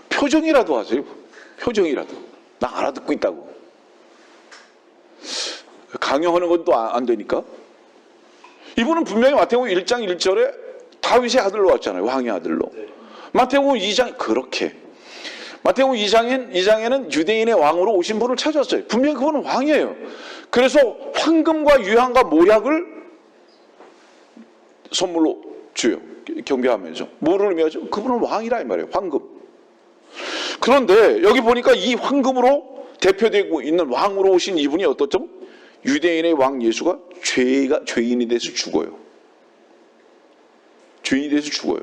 표정이라도 하세요. 표정이라도. 나 알아듣고 있다고. 강요하는 건 또 안 되니까. 이분은 분명히 마태복음 1장 1절에 다윗의 아들로 왔잖아요. 왕의 아들로. 마태복음 2장 그렇게. 마태복음 2장에는 유대인의 왕으로 오신 분을 찾았어요. 분명히 그분은 왕이에요. 그래서 황금과 유향과 모략을 선물로 줘요. 경배하면서. 뭐를 의미하죠? 그분은 왕이라 이 말이에요. 황금. 그런데 여기 보니까 이 황금으로 대표되고 있는 왕으로 오신 이분이 어떻죠? 유대인의 왕 예수가 죄인이 돼서 죽어요. 죄인이 돼서 죽어요.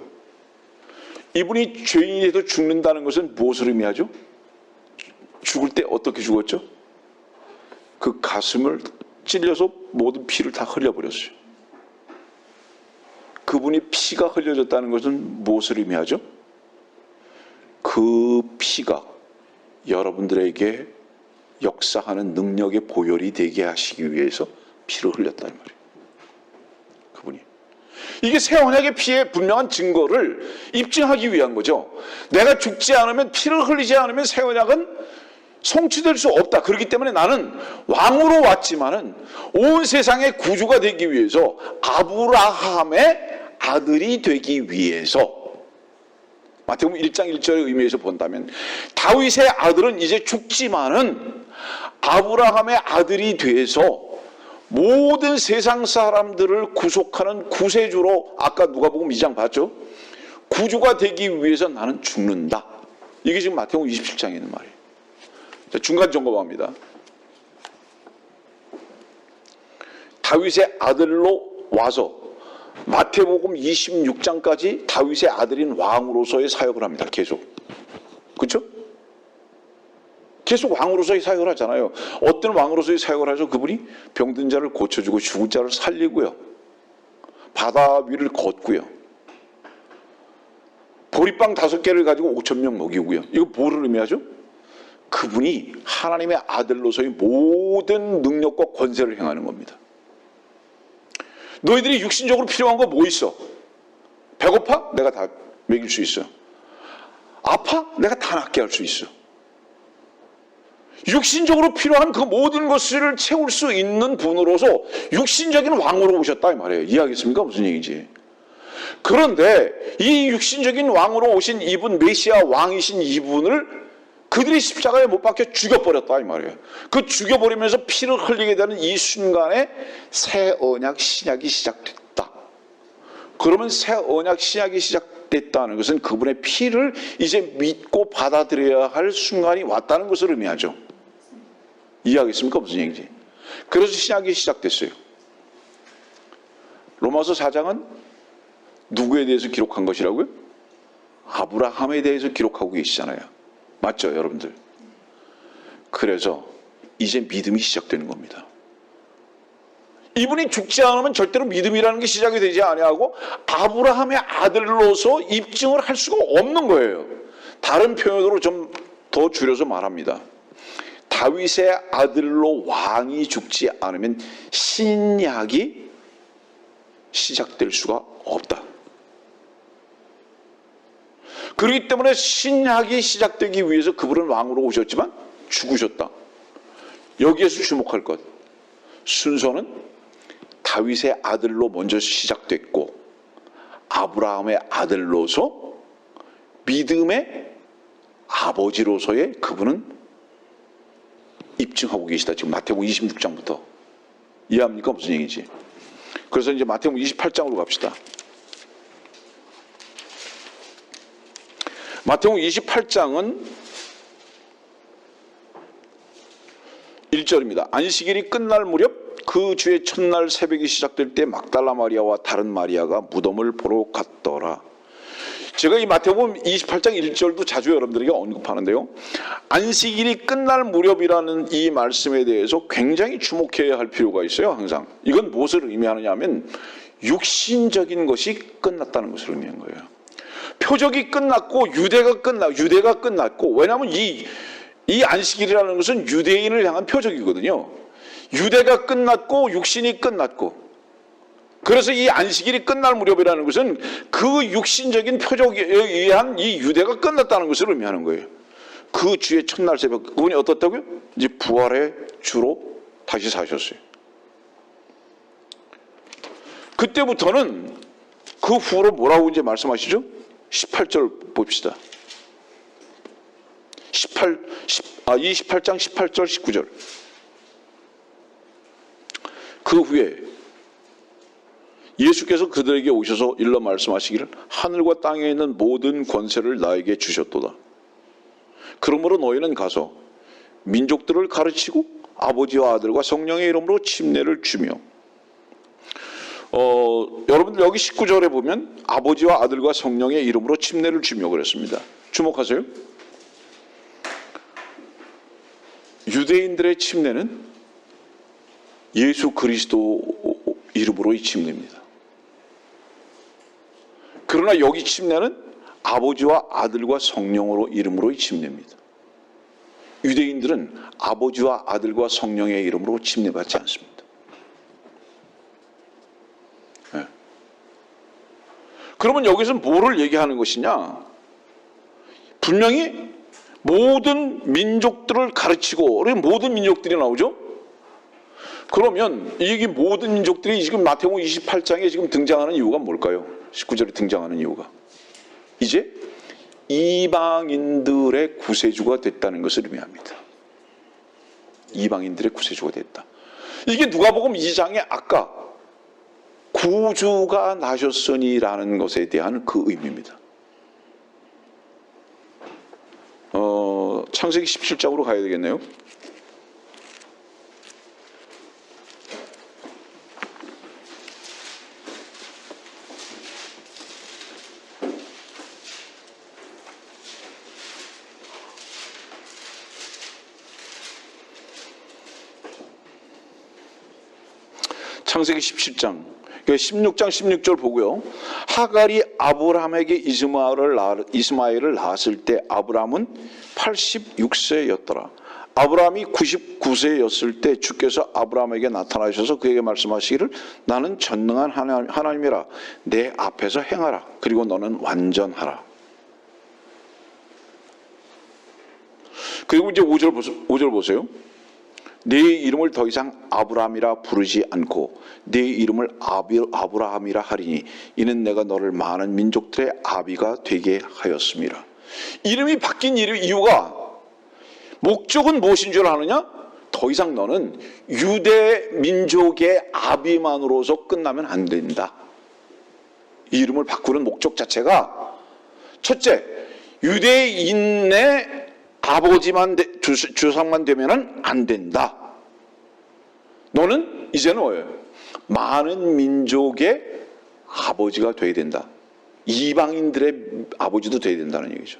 이분이 죄인이 돼서 죽는다는 것은 무엇을 의미하죠? 죽을 때 어떻게 죽었죠? 그 가슴을 찔려서 모든 피를 다 흘려버렸어요. 그분이 피가 흘려졌다는 것은 무엇을 의미하죠? 그 피가 여러분들에게 역사하는 능력의 보혈이 되게 하시기 위해서 피를 흘렸다는 말이에요. 그분이. 이게 새 언약의 피의 분명한 증거를 입증하기 위한 거죠. 내가 죽지 않으면, 피를 흘리지 않으면 새 언약은 성취될 수 없다. 그렇기 때문에 나는 왕으로 왔지만은 온 세상의 구주가 되기 위해서, 아브라함의 아들이 되기 위해서, 마태복음 1장 1절의 의미에서 본다면 다윗의 아들은 이제 죽지만은 아브라함의 아들이 돼서 모든 세상 사람들을 구속하는 구세주로, 아까 누가복음 2장 봤죠? 구주가 되기 위해서 나는 죽는다. 이게 지금 마태복음 27장에 있는 말이에요. 자, 중간 점검합니다. 다윗의 아들로 와서 마태복음 26장까지 다윗의 아들인 왕으로서의 사역을 합니다. 계속. 그렇죠? 계속 왕으로서의 사역을 하잖아요. 어떤 왕으로서의 사역을 하죠? 그분이 병든 자를 고쳐주고 죽은 자를 살리고요. 바다 위를 걷고요. 보리빵 5개를 가지고 5,000명 먹이고요. 이거 뭐를 의미하죠? 그분이 하나님의 아들로서의 모든 능력과 권세를 행하는 겁니다. 너희들이 육신적으로 필요한 거 뭐 있어? 배고파? 내가 다 먹일 수 있어. 아파? 내가 다 낫게 할 수 있어. 육신적으로 필요한 그 모든 것을 채울 수 있는 분으로서 육신적인 왕으로 오셨다 이 말이에요. 이해하겠습니까? 무슨 얘기인지. 그런데 이 육신적인 왕으로 오신 이분, 메시아 왕이신 이분을 그들이 십자가에 못 박혀 죽여버렸다 이 말이에요. 그 죽여버리면서 피를 흘리게 되는 이 순간에 새 언약 신약이 시작됐다. 그러면 새 언약 신약이 시작됐다는 것은 그분의 피를 이제 믿고 받아들여야 할 순간이 왔다는 것을 의미하죠. 이해하겠습니까? 무슨 얘기인지. 그래서 신약이 시작됐어요. 로마서 4장은 누구에 대해서 기록한 것이라고요? 아브라함에 대해서 기록하고 계시잖아요. 맞죠, 여러분들? 그래서 이제 믿음이 시작되는 겁니다. 이분이 죽지 않으면 절대로 믿음이라는 게 시작이 되지 아니하고 아브라함의 아들로서 입증을 할 수가 없는 거예요. 다른 표현으로 좀 더 줄여서 말합니다. 다윗의 아들로 왕이 죽지 않으면 신약이 시작될 수가 없다. 그렇기 때문에 신약이 시작되기 위해서 그분은 왕으로 오셨지만 죽으셨다. 여기에서 주목할 것. 순서는 다윗의 아들로 먼저 시작됐고 아브라함의 아들로서 믿음의 아버지로서의 그분은 입증하고 계시다. 지금 마태복음 26장부터. 이해합니까? 무슨 얘기인지. 그래서 이제 마태복음 28장으로 갑시다. 마태복음 28장은 1절입니다. 안식일이 끝날 무렵 그 주의 첫날 새벽이 시작될 때 막달라 마리아와 다른 마리아가 무덤을 보러 갔더라. 제가 이 마태복음 28장 1절도 자주 여러분들에게 언급하는데요. 안식일이 끝날 무렵이라는 이 말씀에 대해서 굉장히 주목해야 할 필요가 있어요. 항상. 이건 무엇을 의미하느냐 하면 육신적인 것이 끝났다는 것을 의미하는 거예요. 표적이 끝났고 유대가 끝났고, 왜냐하면 이 안식일이라는 것은 유대인을 향한 표적이거든요. 유대가 끝났고 육신이 끝났고, 그래서 이 안식일이 끝날 무렵이라는 것은 그 육신적인 표적에 의한 이 유대가 끝났다는 것을 의미하는 거예요. 그 주의 첫날 새벽, 그분이 어떻다고요? 이제 부활의 주로 다시 사셨어요. 그때부터는 그 후로 뭐라고 이제 말씀하시죠? 18절 봅시다. 28장 18절 19절. 그 후에 예수께서 그들에게 오셔서 일러 말씀하시기를 하늘과 땅에 있는 모든 권세를 나에게 주셨도다. 그러므로 너희는 가서 민족들을 가르치고 아버지와 아들과 성령의 이름으로 침례를 주며, 여러분들 여기 19절에 보면 아버지와 아들과 성령의 이름으로 침례를 주며 그랬습니다. 주목하세요. 유대인들의 침례는 예수 그리스도 이름으로의 침례입니다. 그러나 여기 침례는 아버지와 아들과 성령으로 이름으로의 침례입니다. 유대인들은 아버지와 아들과 성령의 이름으로 침례받지 않습니다. 네. 그러면 여기서 뭐를 얘기하는 것이냐? 분명히 모든 민족들을 가르치고, 모든 민족들이 나오죠? 그러면 이게 모든 민족들이 지금 마태복음 28장에 지금 등장하는 이유가 뭘까요? 19절에 등장하는 이유가 이제 이방인들의 구세주가 됐다는 것을 의미합니다. 이방인들의 구세주가 됐다. 이게 누가복음 2장에 아까 구주가 나셨으니라는 것에 대한 그 의미입니다. 창세기 17장으로 가야 되겠네요. 창세기 17장, 16장 16절 보고요. 하갈이 아브라함에게 이스마엘을 낳았을 때 아브라함은 86세였더라. 아브라함이 99세였을 때 주께서 아브라함에게 나타나셔서 그에게 말씀하시기를 나는 전능한 하나님이라 내 앞에서 행하라. 그리고 너는 완전하라. 그리고 이제 5절 보세요. 내 이름을 더 이상 아브라함이라 부르지 않고 내 이름을 아브라함이라 하리니 이는 내가 너를 많은 민족들의 아비가 되게 하였음이라. 이름이 바뀐 이유가 목적은 무엇인 줄 아느냐? 더 이상 너는 유대 민족의 아비만으로서 끝나면 안 된다. 이 이름을 바꾸는 목적 자체가 첫째, 유대인의 아버지만 조상만 되면 안 된다. 너는 이제는 뭐예요? 많은 민족의 아버지가 돼야 된다. 이방인들의 아버지도 돼야 된다는 얘기죠.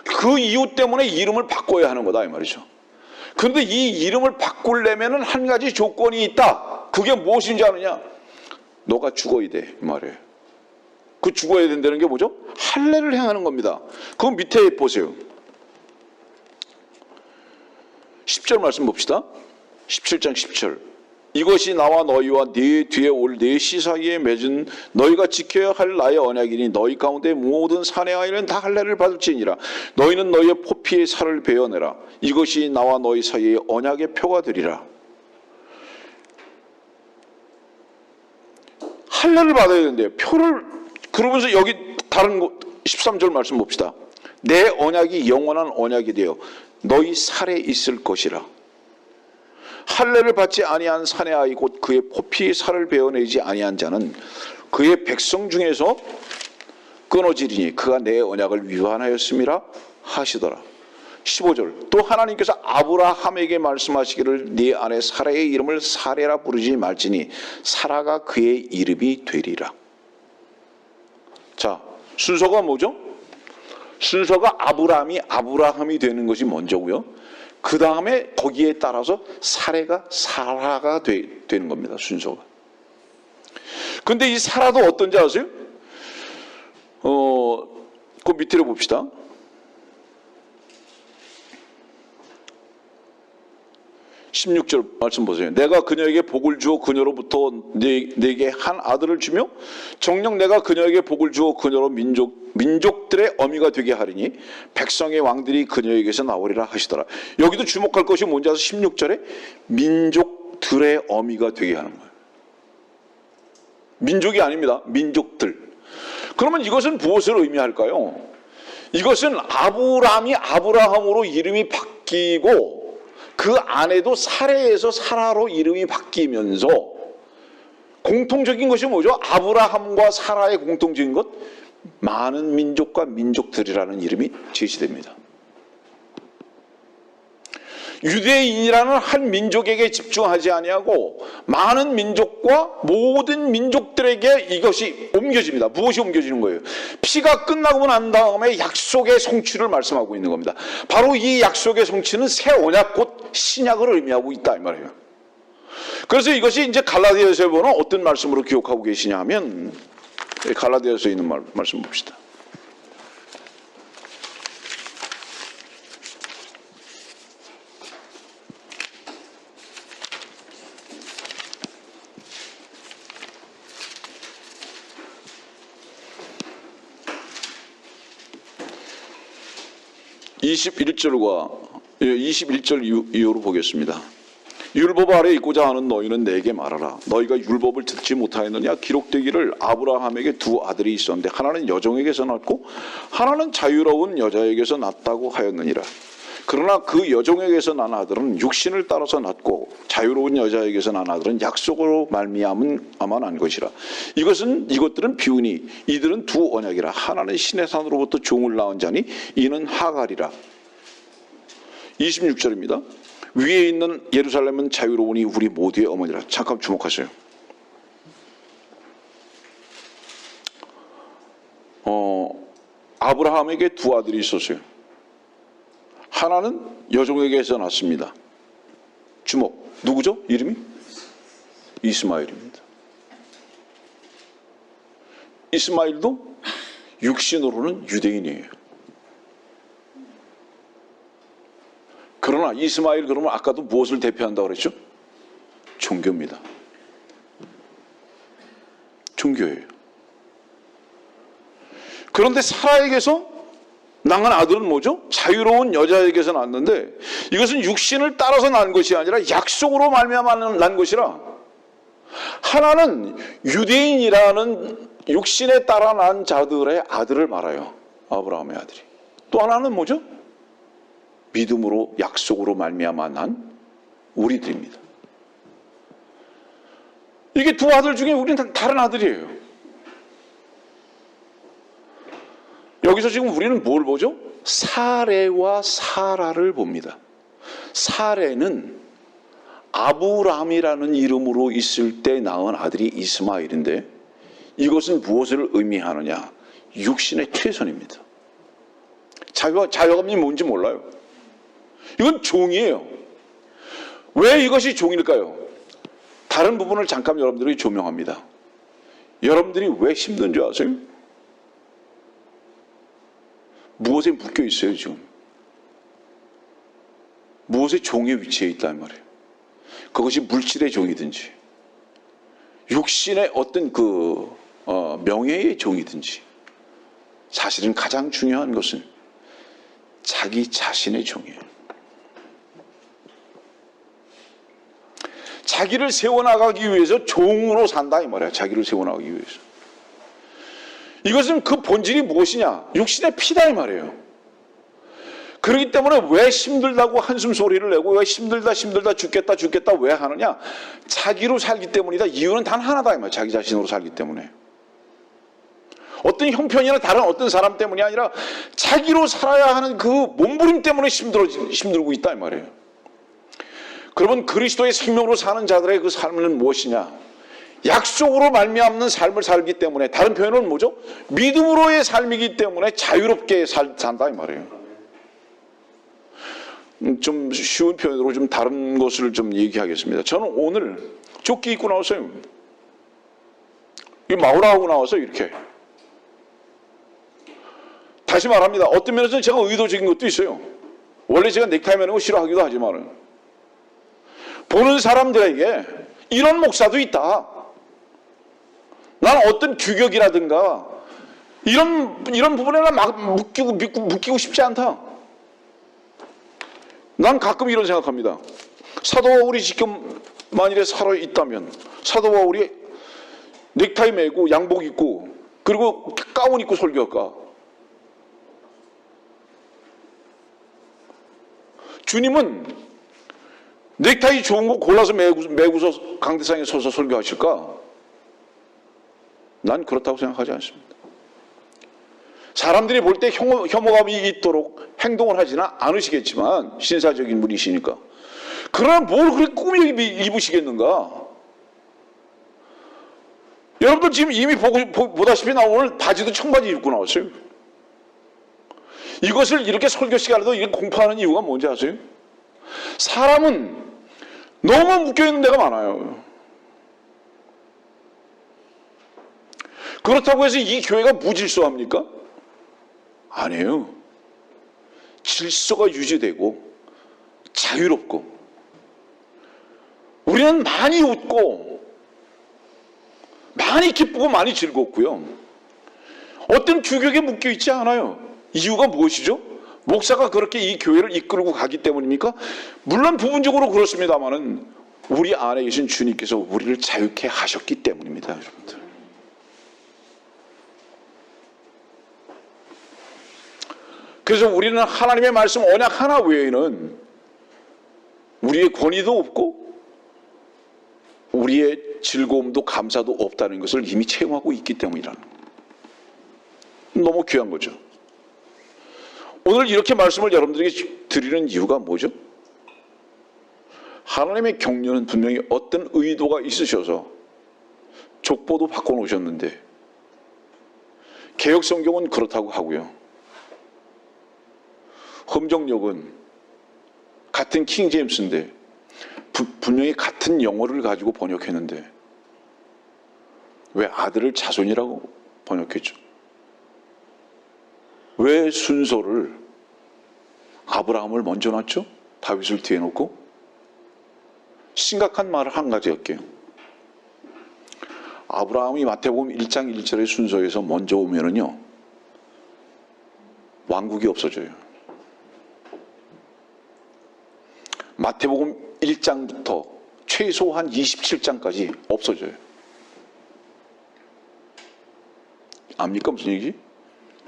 그 이유 때문에 이름을 바꿔야 하는 거다 이 말이죠. 그런데 이 이름을 바꾸려면 한 가지 조건이 있다. 그게 무엇인지 아느냐? 너가 죽어야 돼 이 말이에요. 그 죽어야 된다는 게 뭐죠? 할례를 행하는 겁니다. 그 밑에 보세요. 10절 말씀 봅시다. 17장 10절. 이것이 나와 너희와 네 뒤에 올 네 씨 사이에 맺은 너희가 지켜야 할 나의 언약이니 너희 가운데 모든 사내 아이는 다 할례를 받을지니라. 너희는 너희의 포피의 살을 베어내라. 이것이 나와 너희 사이에 언약의 표가 되리라. 할례를 받아야 된대요. 표를. 그러면서 여기 다른 13절 말씀 봅시다. 내 언약이 영원한 언약이 되어 너희 살에 있을 것이라. 할례를 받지 아니한 사내 아이 곧 그의 포피의 살을 베어내지 아니한 자는 그의 백성 중에서 끊어지리니 그가 내 언약을 위반하였음이라 하시더라. 15절. 또 하나님께서 아브라함에게 말씀하시기를 네 아내 사라의 이름을 사레라 부르지 말지니 사라가 그의 이름이 되리라. 자, 순서가 뭐죠? 순서가 아브라함이 되는 것이 먼저고요. 그 다음에 거기에 따라서 사라가 되는 겁니다. 순서가. 근데 이 사라도 어떤지 아세요? 그 밑으로 봅시다. 16절 말씀 보세요. 내가 그녀에게 복을 주어 그녀로부터 네게 한 아들을 주며 정녕 내가 그녀에게 복을 주어 그녀로 민족들의 어미가 되게 하리니 백성의 왕들이 그녀에게서 나오리라 하시더라. 여기도 주목할 것이 뭔지 아세요? 16절에 민족들의 어미가 되게 하는 거예요. 민족이 아닙니다. 민족들. 그러면 이것은 무엇을 의미할까요? 이것은 아브라함으로 이름이 바뀌고 그 안에도 사레에서 사라로 이름이 바뀌면서 공통적인 것이 뭐죠? 아브라함과 사라의 공통적인 것, 많은 민족과 민족들이라는 이름이 제시됩니다. 유대인이라는 한 민족에게 집중하지 아니하고 많은 민족과 모든 민족들에게 이것이 옮겨집니다. 무엇이 옮겨지는 거예요? 피가 끝나고 난 다음에 약속의 성취를 말씀하고 있는 겁니다. 바로 이 약속의 성취는 새 언약 곧 신약을 의미하고 있다 이 말이에요. 그래서 이것이 이제 갈라디아서에 보면 어떤 말씀으로 기록하고 계시냐 하면 갈라디아서에 있는 말씀 봅시다. (21절) 이후로 보겠습니다. 율법 아래 있고자 하는 너희는 내게 말하라. 너희가 율법을 듣지 못하였느냐? 기록되기를 아브라함에게 두 아들이 있었는데 하나는 여종에게서 낳고 하나는 자유로운 여자에게서 낳았다고 하였느니라. 그러나 그 여종에게서 난 아들은 육신을 따라서 낳고 자유로운 여자에게서 난 아들은 약속으로 말미암아 난 것이라. 이것들은 비우니 이들은 두 언약이라. 하나는 신의 산으로부터 종을 낳은 자니 이는 하갈이라. 26절입니다. 위에 있는 예루살렘은 자유로우니 우리 모두의 어머니라. 잠깐 주목하세요. 아브라함에게 두 아들이 있었어요. 하나는 여종에게서 낳습니다. 주목. 누구죠? 이름이? 이스마엘입니다. 이스마엘도 육신으로는 유대인이에요. 그러나 그러나 이스마엘 그러면 아까도 무엇을 대표한다고 그랬죠? 종교입니다. 종교예요. 그런데 사라에게서 낳은 아들은 뭐죠? 자유로운 여자에게서 낳았는데 이것은 육신을 따라서 낳은 것이 아니라 약속으로 말미암아 난 것이라. 하나는 유대인이라는 육신에 따라 난 자들의 아들을 말해요. 아브라함의 아들이. 또 하나는 뭐죠? 믿음으로 약속으로 말미암아 난 우리들입니다. 이게 두 아들 중에 우리는 다른 아들이에요. 여기서 지금 우리는 뭘 보죠? 사레와 사라를 봅니다. 사레는 아브람이라는 이름으로 있을 때 낳은 아들이 이스마엘인데 이것은 무엇을 의미하느냐? 육신의 최선입니다. 자유감이 뭔지 몰라요. 이건 종이에요. 왜 이것이 종일까요? 다른 부분을 잠깐 여러분들에게 조명합니다. 여러분들이 왜 힘든 줄 아세요? 무엇에 묶여 있어요, 지금? 무엇의 종의 위치에 있단 말이에요. 그것이 물질의 종이든지, 육신의 어떤 명예의 종이든지, 사실은 가장 중요한 것은 자기 자신의 종이에요. 자기를 세워나가기 위해서 종으로 산다 이 말이야. 자기를 세워나가기 위해서. 이것은 그 본질이 무엇이냐? 육신의 피다 이 말이에요. 그렇기 때문에 왜 힘들다고 한숨 소리를 내고 왜 힘들다 죽겠다 왜 하느냐? 자기로 살기 때문이다. 이유는 단 하나다 이 말이야. 자기 자신으로 살기 때문에. 어떤 형편이나 다른 어떤 사람 때문이 아니라 자기로 살아야 하는 그 몸부림 때문에 힘들고 있다 이 말이에요. 그러면 그리스도의 생명으로 사는 자들의 그 삶은 무엇이냐? 약속으로 말미암는 삶을 살기 때문에, 다른 표현은 뭐죠? 믿음으로의 삶이기 때문에 자유롭게 산다 이 말이에요. 좀 쉬운 표현으로 좀 다른 것을 좀 얘기하겠습니다. 저는 오늘 조끼 입고 나왔어요. 이 마우라하고 나와서 이렇게. 다시 말합니다. 어떤 면에서는 제가 의도적인 것도 있어요. 원래 제가 넥타이 매는 거 싫어하기도 하지만 보는 사람들에게 이런 목사도 있다. 난 어떤 규격이라든가 이런 부분에는 막 묶이고 싶지 않다. 난 가끔 이런 생각합니다. 사도 바울이 지금 만일에 살아 있다면 사도 바울이 넥타이 매고 양복 입고 그리고 가운 입고 설교할까? 주님은 넥타이 좋은 거 골라서 매고서 강대상에 서서 설교하실까? 난 그렇다고 생각하지 않습니다. 사람들이 볼 때 혐오감이 있도록 행동을 하지는 않으시겠지만 신사적인 분이시니까. 그러나 뭘 그렇게 꾸며 입으시겠는가? 여러분들 지금 이미 보다시피 나 오늘 바지도 청바지 입고 나왔어요. 이것을 이렇게 설교 시간에도 이렇게 공포하는 이유가 뭔지 아세요? 사람은 너무 묶여있는 데가 많아요. 그렇다고 해서 이 교회가 무질서합니까? 아니에요. 질서가 유지되고 자유롭고 우리는 많이 웃고 많이 기쁘고 많이 즐겁고요. 어떤 규격에 묶여있지 않아요. 이유가 무엇이죠? 목사가 그렇게 이 교회를 이끌고 가기 때문입니까? 물론 부분적으로 그렇습니다만은 우리 안에 계신 주님께서 우리를 자유케 하셨기 때문입니다, 여러분들. 그래서 우리는 하나님의 말씀 언약 하나 외에는 우리의 권위도 없고 우리의 즐거움도 감사도 없다는 것을 이미 체험하고 있기 때문이라는 거예요. 너무 귀한 거죠. 오늘 이렇게 말씀을 여러분들에게 드리는 이유가 뭐죠? 하나님의 격려는 분명히 어떤 의도가 있으셔서 족보도 바꿔놓으셨는데 개역성경은 그렇다고 하고요. 흠정역은 같은 킹제임스인데 분명히 같은 영어를 가지고 번역했는데 왜 아들을 자손이라고 번역했죠? 왜 순서를 아브라함을 먼저 놨죠? 다윗을 뒤에 놓고 심각한 말을 한 가지 할게요. 아브라함이 마태복음 1장 1절의 순서에서 먼저 오면은요, 왕국이 없어져요. 마태복음 1장부터 최소한 27장까지 없어져요. 압니까? 무슨 얘기지?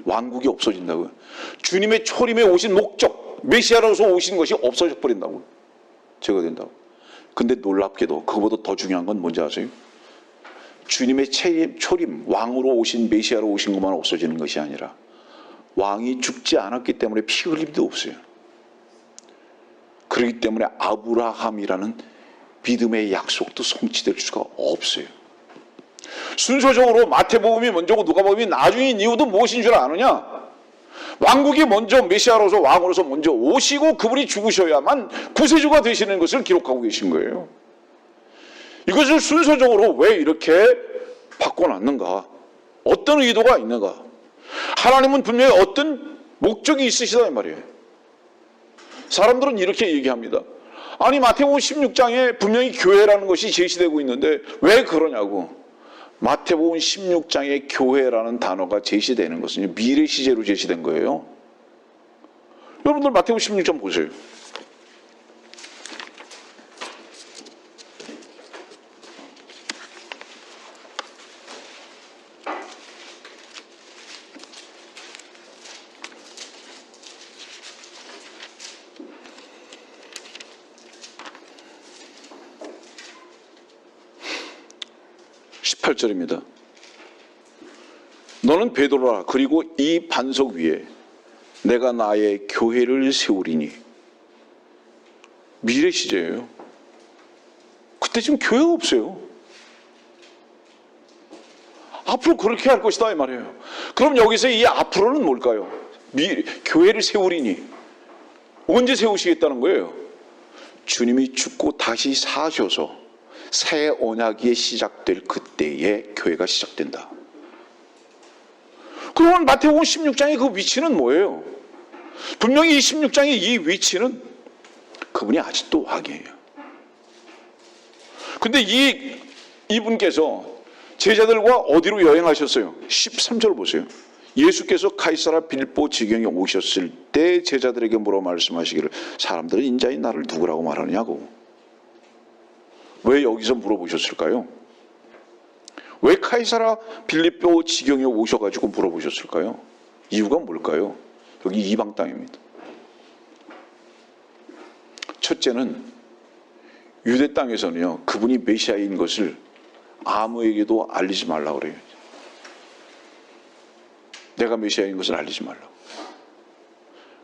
왕국이 없어진다고요. 주님의 초림에 오신 목적, 메시아로서 오신 것이 없어져 버린다고요. 제거된다고. 근데 놀랍게도 그거보다 더 중요한 건 뭔지 아세요? 주님의 초림, 왕으로 오신 메시아로 오신 것만 없어지는 것이 아니라 왕이 죽지 않았기 때문에 피 흘릴 일도 없어요. 그렇기 때문에 아브라함이라는 믿음의 약속도 성취될 수가 없어요. 순서적으로 마태복음이 먼저고 누가복음이 나중인 이유도 무엇인 줄 아느냐? 왕국이 먼저 메시아로서 왕으로서 먼저 오시고 그분이 죽으셔야만 구세주가 되시는 것을 기록하고 계신 거예요. 이것을 순서적으로 왜 이렇게 바꿔놨는가? 어떤 의도가 있는가? 하나님은 분명히 어떤 목적이 있으시다 이 말이에요. 사람들은 이렇게 얘기합니다. 아니 마태복음 16장에 분명히 교회라는 것이 제시되고 있는데 왜 그러냐고. 마태복음 16장에 교회라는 단어가 제시되는 것은 미래 시제로 제시된 거예요. 여러분들 마태복음 16장 보세요. 18절입니다. 너는 베드로라. 그리고 이 반석 위에 내가 나의 교회를 세우리니. 미래 시제예요. 그때 지금 교회가 없어요. 앞으로 그렇게 할 것이다 이 말이에요. 그럼 여기서 이 앞으로는 뭘까요? 교회를 세우리니. 언제 세우시겠다는 거예요? 주님이 죽고 다시 사셔서 새 언약이 시작될 그때에 교회가 시작된다. 그러면 마태복음 16장의 그 위치는 뭐예요? 분명히 이 16장의 이 위치는 그분이 아직도 왕이에요. 근데 이분께서 제자들과 어디로 여행하셨어요? 13절 보세요. 예수께서 카이사라 빌보 지경에 오셨을 때 제자들에게 물어 말씀하시기를 사람들은 인자인 나를 누구라고 말하느냐고. 왜 여기서 물어보셨을까요? 왜 카이사라 빌립보 지경에 오셔가지고 물어보셨을까요? 이유가 뭘까요? 여기 이방 땅입니다. 첫째는 유대 땅에서는요, 그분이 메시아인 것을 아무에게도 알리지 말라고 그래요. 내가 메시아인 것을 알리지 말라고.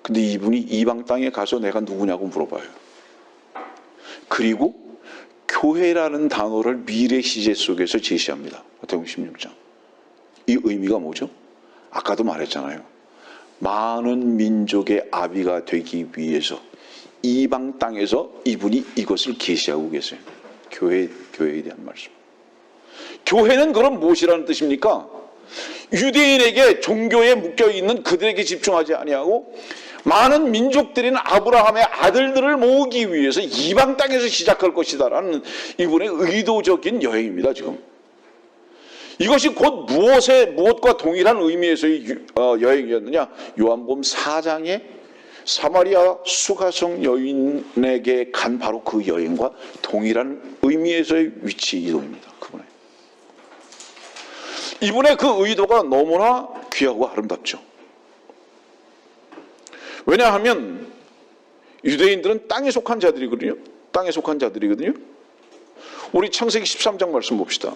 근데 이분이 이방 땅에 가서 내가 누구냐고 물어봐요. 그리고 교회라는 단어를 미래 시제 속에서 제시합니다. 마태복음 16장. 이 의미가 뭐죠? 아까도 말했잖아요. 많은 민족의 아비가 되기 위해서 이방 땅에서 이분이 이것을 계시하고 계세요. 교회에 대한 말씀. 교회는 그럼 무엇이라는 뜻입니까? 유대인에게 종교에 묶여있는 그들에게 집중하지 아니하고 많은 민족들인 아브라함의 아들들을 모으기 위해서 이방 땅에서 시작할 것이다라는 이분의 의도적인 여행입니다. 지금 이것이 곧 무엇과 동일한 의미에서의 여행이었느냐? 요한복음 4장에 사마리아 수가성 여인에게 간 바로 그 여행과 동일한 의미에서의 위치 이동입니다. 이분의 그 의도가 너무나 귀하고 아름답죠. 왜냐하면 유대인들은 땅에 속한 자들이거든요. 땅에 속한 자들이거든요. 우리 창세기 13장 말씀 봅시다.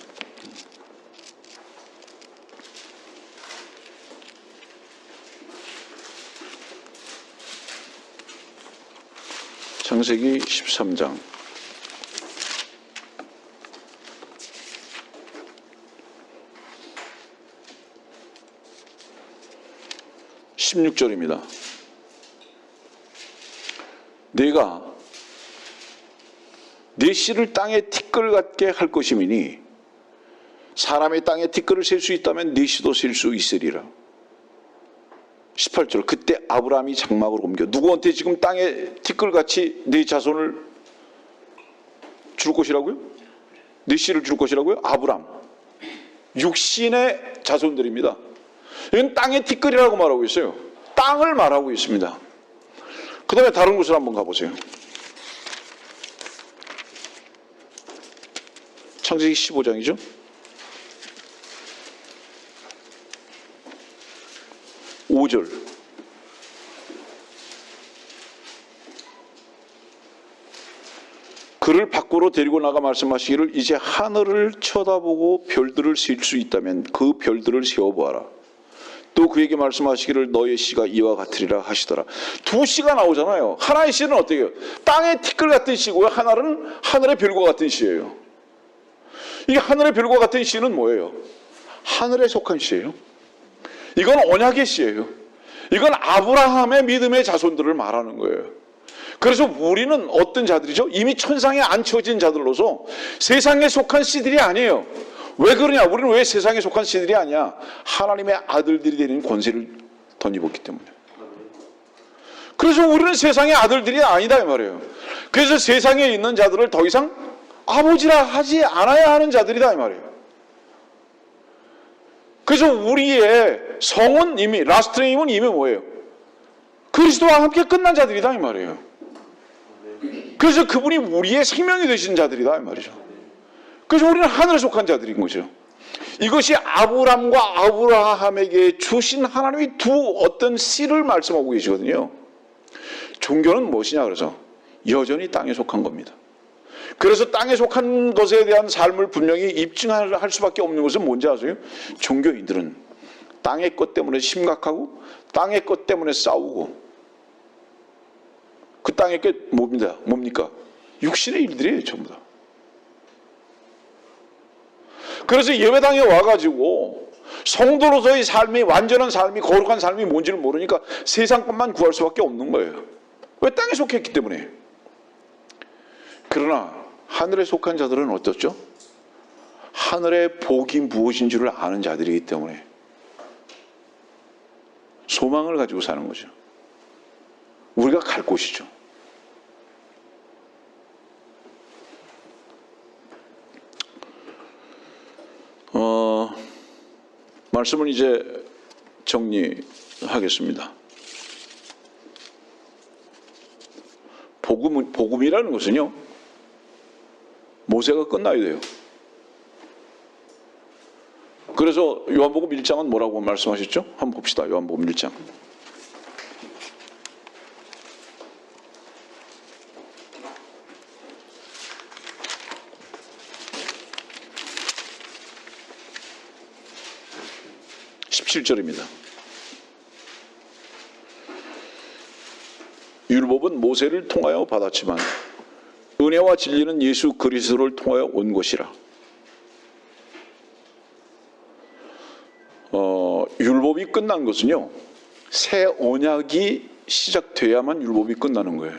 창세기 13장 16절입니다. 내가 내 씨를 땅에 티끌 같게 할 것이미니 사람의 땅에 티끌을 셀 수 있다면 내 씨도 셀 수 있으리라. 18절 그때 아브라함이 장막을 옮겨 누구한테 지금 땅에 티끌같이 네 자손을 줄 것이라고요? 네 씨를 줄 것이라고요? 아브라함 육신의 자손들입니다. 이건 땅의 티끌이라고 말하고 있어요. 땅을 말하고 있습니다. 그 다음에 다른 곳을 한번 가보세요. 창세기 15장이죠. (5절) 그를 밖으로 데리고 나가 말씀하시기를 이제 하늘을 쳐다보고 별들을 셀 수 있다면 그 별들을 세어보아라. 또 그에게 말씀하시기를 너의 씨가 이와 같으리라 하시더라. 두 씨가 나오잖아요. 하나의 씨는 어떻게 해요? 땅의 티끌 같은 씨고요. 하나는 하늘의 별과 같은 씨예요. 이 하늘의 별과 같은 씨는 뭐예요? 하늘에 속한 씨예요. 이건 언약의 씨예요. 이건 아브라함의 믿음의 자손들을 말하는 거예요. 그래서 우리는 어떤 자들이죠? 이미 천상에 앉혀진 자들로서 세상에 속한 씨들이 아니에요. 왜 그러냐? 우리는 왜 세상에 속한 씨들이 아니야? 하나님의 아들들이 되는 권세를 덧입었기 때문에. 그래서 우리는 세상의 아들들이 아니다 이 말이에요. 그래서 세상에 있는 자들을 더 이상 아버지라 하지 않아야 하는 자들이다 이 말이에요. 그래서 우리의 성은 이미 라스트 네임은 이미 뭐예요? 그리스도와 함께 끝난 자들이다 이 말이에요. 그래서 그분이 우리의 생명이 되신 자들이다 이 말이죠. 그래서 우리는 하늘에 속한 자들인 거죠. 이것이 아브람과 아브라함에게 주신 하나님의 두 어떤 씨를 말씀하고 계시거든요. 종교는 무엇이냐 그래서 여전히 땅에 속한 겁니다. 그래서 땅에 속한 것에 대한 삶을 분명히 입증할 수밖에 없는 것은 뭔지 아세요? 종교인들은 땅의 것 때문에 심각하고 땅의 것 때문에 싸우고 그 땅의 것 뭡니까? 육신의 일들이에요 전부 다. 그래서 예배당에 와가지고 성도로서의 삶이 완전한 삶이 거룩한 삶이 뭔지를 모르니까 세상 것만 구할 수밖에 없는 거예요. 왜? 땅에 속했기 때문에. 그러나 하늘에 속한 자들은 어떻죠? 하늘의 복이 무엇인지를 아는 자들이기 때문에 소망을 가지고 사는 거죠. 우리가 갈 곳이죠. 말씀을 이제 정리하겠습니다. 복음이라는 것은요, 모세가 끝나야 돼요. 그래서 요한복음 1장은 뭐라고 말씀하셨죠? 한번 봅시다. 요한복음 1장. (17절입니다) 율법은 모세를 통하여 받았지만 은혜와 진리는 예수 그리스도를 통하여 온 것이라. 율법이 끝난 것은요, 새 언약이 시작돼야만 율법이 끝나는 거예요.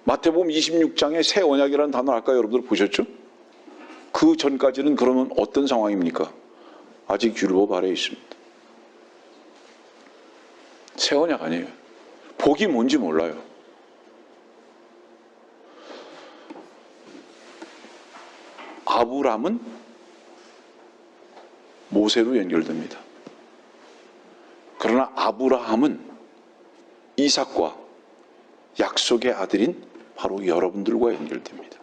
마태복음 26장에 새 언약이라는 단어 아까 여러분들 보셨죠? 그 전까지는 그러면 어떤 상황입니까? 아직 율법 아래에 있습니다. 새 언약 아니에요. 복이 뭔지 몰라요. 아브람은 모세로 연결됩니다. 그러나 아브라함은 이삭과 약속의 아들인 바로 여러분들과 연결됩니다.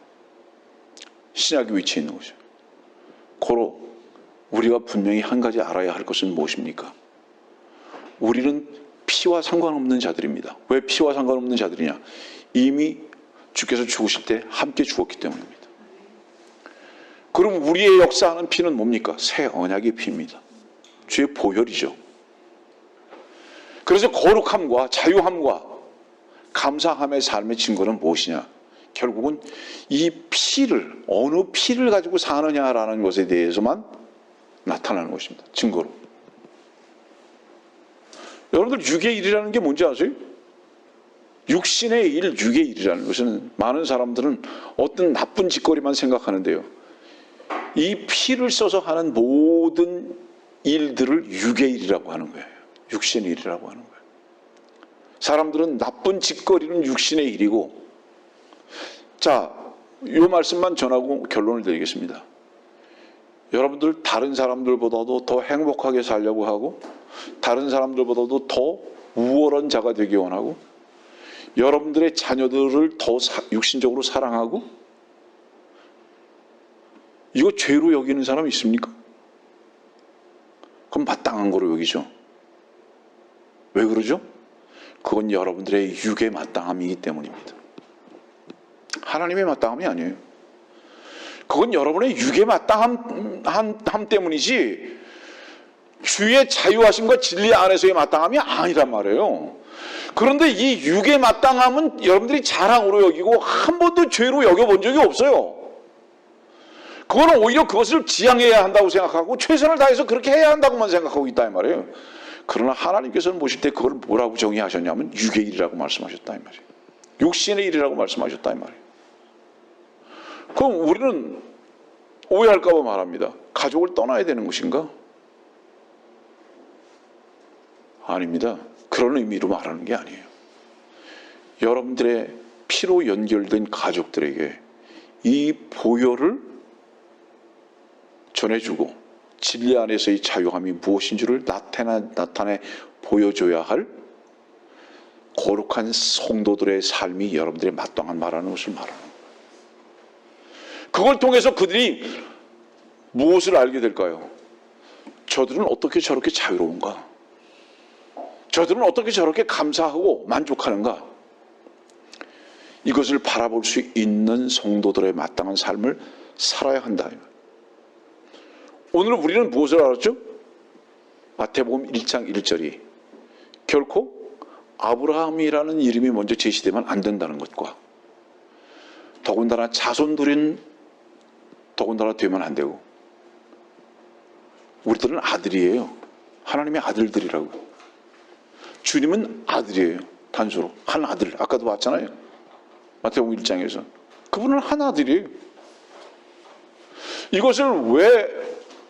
신약의 위치에 있는 거죠. 고로 우리가 분명히 한 가지 알아야 할 것은 무엇입니까? 우리는 피와 상관없는 자들입니다. 왜 피와 상관없는 자들이냐? 이미 주께서 죽으실 때 함께 죽었기 때문입니다. 그럼 우리의 역사하는 피는 뭡니까? 새 언약의 피입니다. 주의 보혈이죠. 그래서 거룩함과 자유함과 감사함의 삶의 증거는 무엇이냐? 결국은 이 피를, 어느 피를 가지고 사느냐라는 것에 대해서만 나타나는 것입니다. 증거로. 여러분들 육의 일이라는 게 뭔지 아세요? 육신의 일, 육의 일이라는 것은 많은 사람들은 어떤 나쁜 짓거리만 생각하는데요. 이 피를 써서 하는 모든 일들을 육의 일이라고 하는 거예요. 육신의 일이라고 하는 거예요. 사람들은 나쁜 짓거리는 육신의 일이고, 자, 이 말씀만 전하고 결론을 드리겠습니다. 여러분들 다른 사람들보다도 더 행복하게 살려고 하고, 다른 사람들보다도 더 우월한 자가 되기 원하고, 여러분들의 자녀들을 더 육신적으로 사랑하고, 이거 죄로 여기는 사람 있습니까? 그럼 마땅한 거로 여기죠. 왜 그러죠? 그건 여러분들의 육의 마땅함이기 때문입니다. 하나님의 마땅함이 아니에요. 그건 여러분의 육의 마땅함 때문이지 주의 자유하심과 진리 안에서의 마땅함이 아니란 말이에요. 그런데 이 육의 마땅함은 여러분들이 자랑으로 여기고 한 번도 죄로 여겨본 적이 없어요. 그거는 오히려 그것을 지향해야 한다고 생각하고 최선을 다해서 그렇게 해야 한다고만 생각하고 있다 이 말이에요. 그러나 하나님께서는 보실 때 그걸 뭐라고 정의하셨냐면 육의 일이라고 말씀하셨다 이 말이에요. 육신의 일이라고 말씀하셨다 이 말이에요. 그럼 우리는 오해할까 봐 말합니다. 가족을 떠나야 되는 것인가? 아닙니다. 그런 의미로 말하는 게 아니에요. 여러분들의 피로 연결된 가족들에게 이 보혈을 전해주고 진리 안에서의 자유함이 무엇인지를 나타내 보여줘야 할 거룩한 성도들의 삶이 여러분들의 마땅한 말하는 것을 말하는 거예요. 그걸 통해서 그들이 무엇을 알게 될까요? 저들은 어떻게 저렇게 자유로운가? 저들은 어떻게 저렇게 감사하고 만족하는가? 이것을 바라볼 수 있는 성도들의 마땅한 삶을 살아야 한다. 오늘 우리는 무엇을 알았죠? 마태복음 1장 1절이 결코 아브라함이라는 이름이 먼저 제시되면 안 된다는 것과 더군다나 자손들은 더군다나 되면 안 되고 우리들은 아들이에요. 하나님의 아들들이라고. 주님은 아들이에요. 단수로. 한 아들. 아까도 봤잖아요. 마태복음 1장에서. 그분은 한 아들이에요. 이것을 왜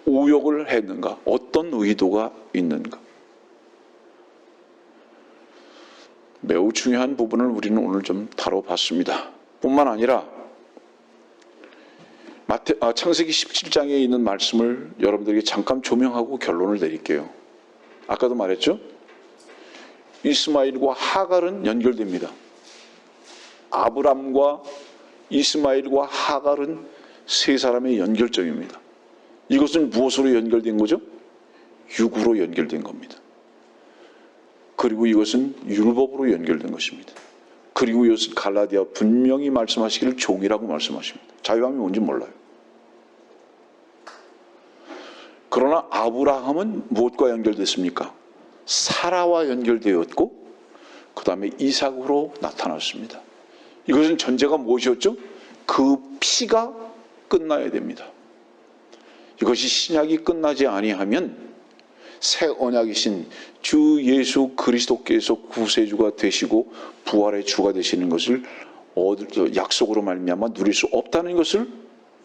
오역을 했는가? 어떤 의도가 있는가? 매우 중요한 부분을 우리는 오늘 좀 다뤄봤습니다. 뿐만 아니라 창세기 17장에 있는 말씀을 여러분들에게 잠깐 조명하고 결론을 내릴게요. 아까도 말했죠? 이스마엘과 하갈은 연결됩니다. 아브람과 이스마엘과 하갈은 세 사람의 연결점입니다. 이것은 무엇으로 연결된 거죠? 육으로 연결된 겁니다. 그리고 이것은 율법으로 연결된 것입니다. 그리고 이것은 갈라디아 분명히 말씀하시기를 종이라고 말씀하십니다. 자유함이 뭔지 몰라요. 그러나 아브라함은 무엇과 연결됐습니까? 사라와 연결되었고 그 다음에 이삭으로 나타났습니다. 이것은 전제가 무엇이었죠? 그 피가 끝나야 됩니다. 이것이 신약이 끝나지 아니하면 새 언약이신 주 예수 그리스도께서 구세주가 되시고 부활의 주가 되시는 것을 약속으로 말미암아 누릴 수 없다는 것을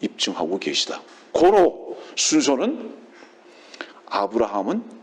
입증하고 계시다. 고로 순서는 아브라함은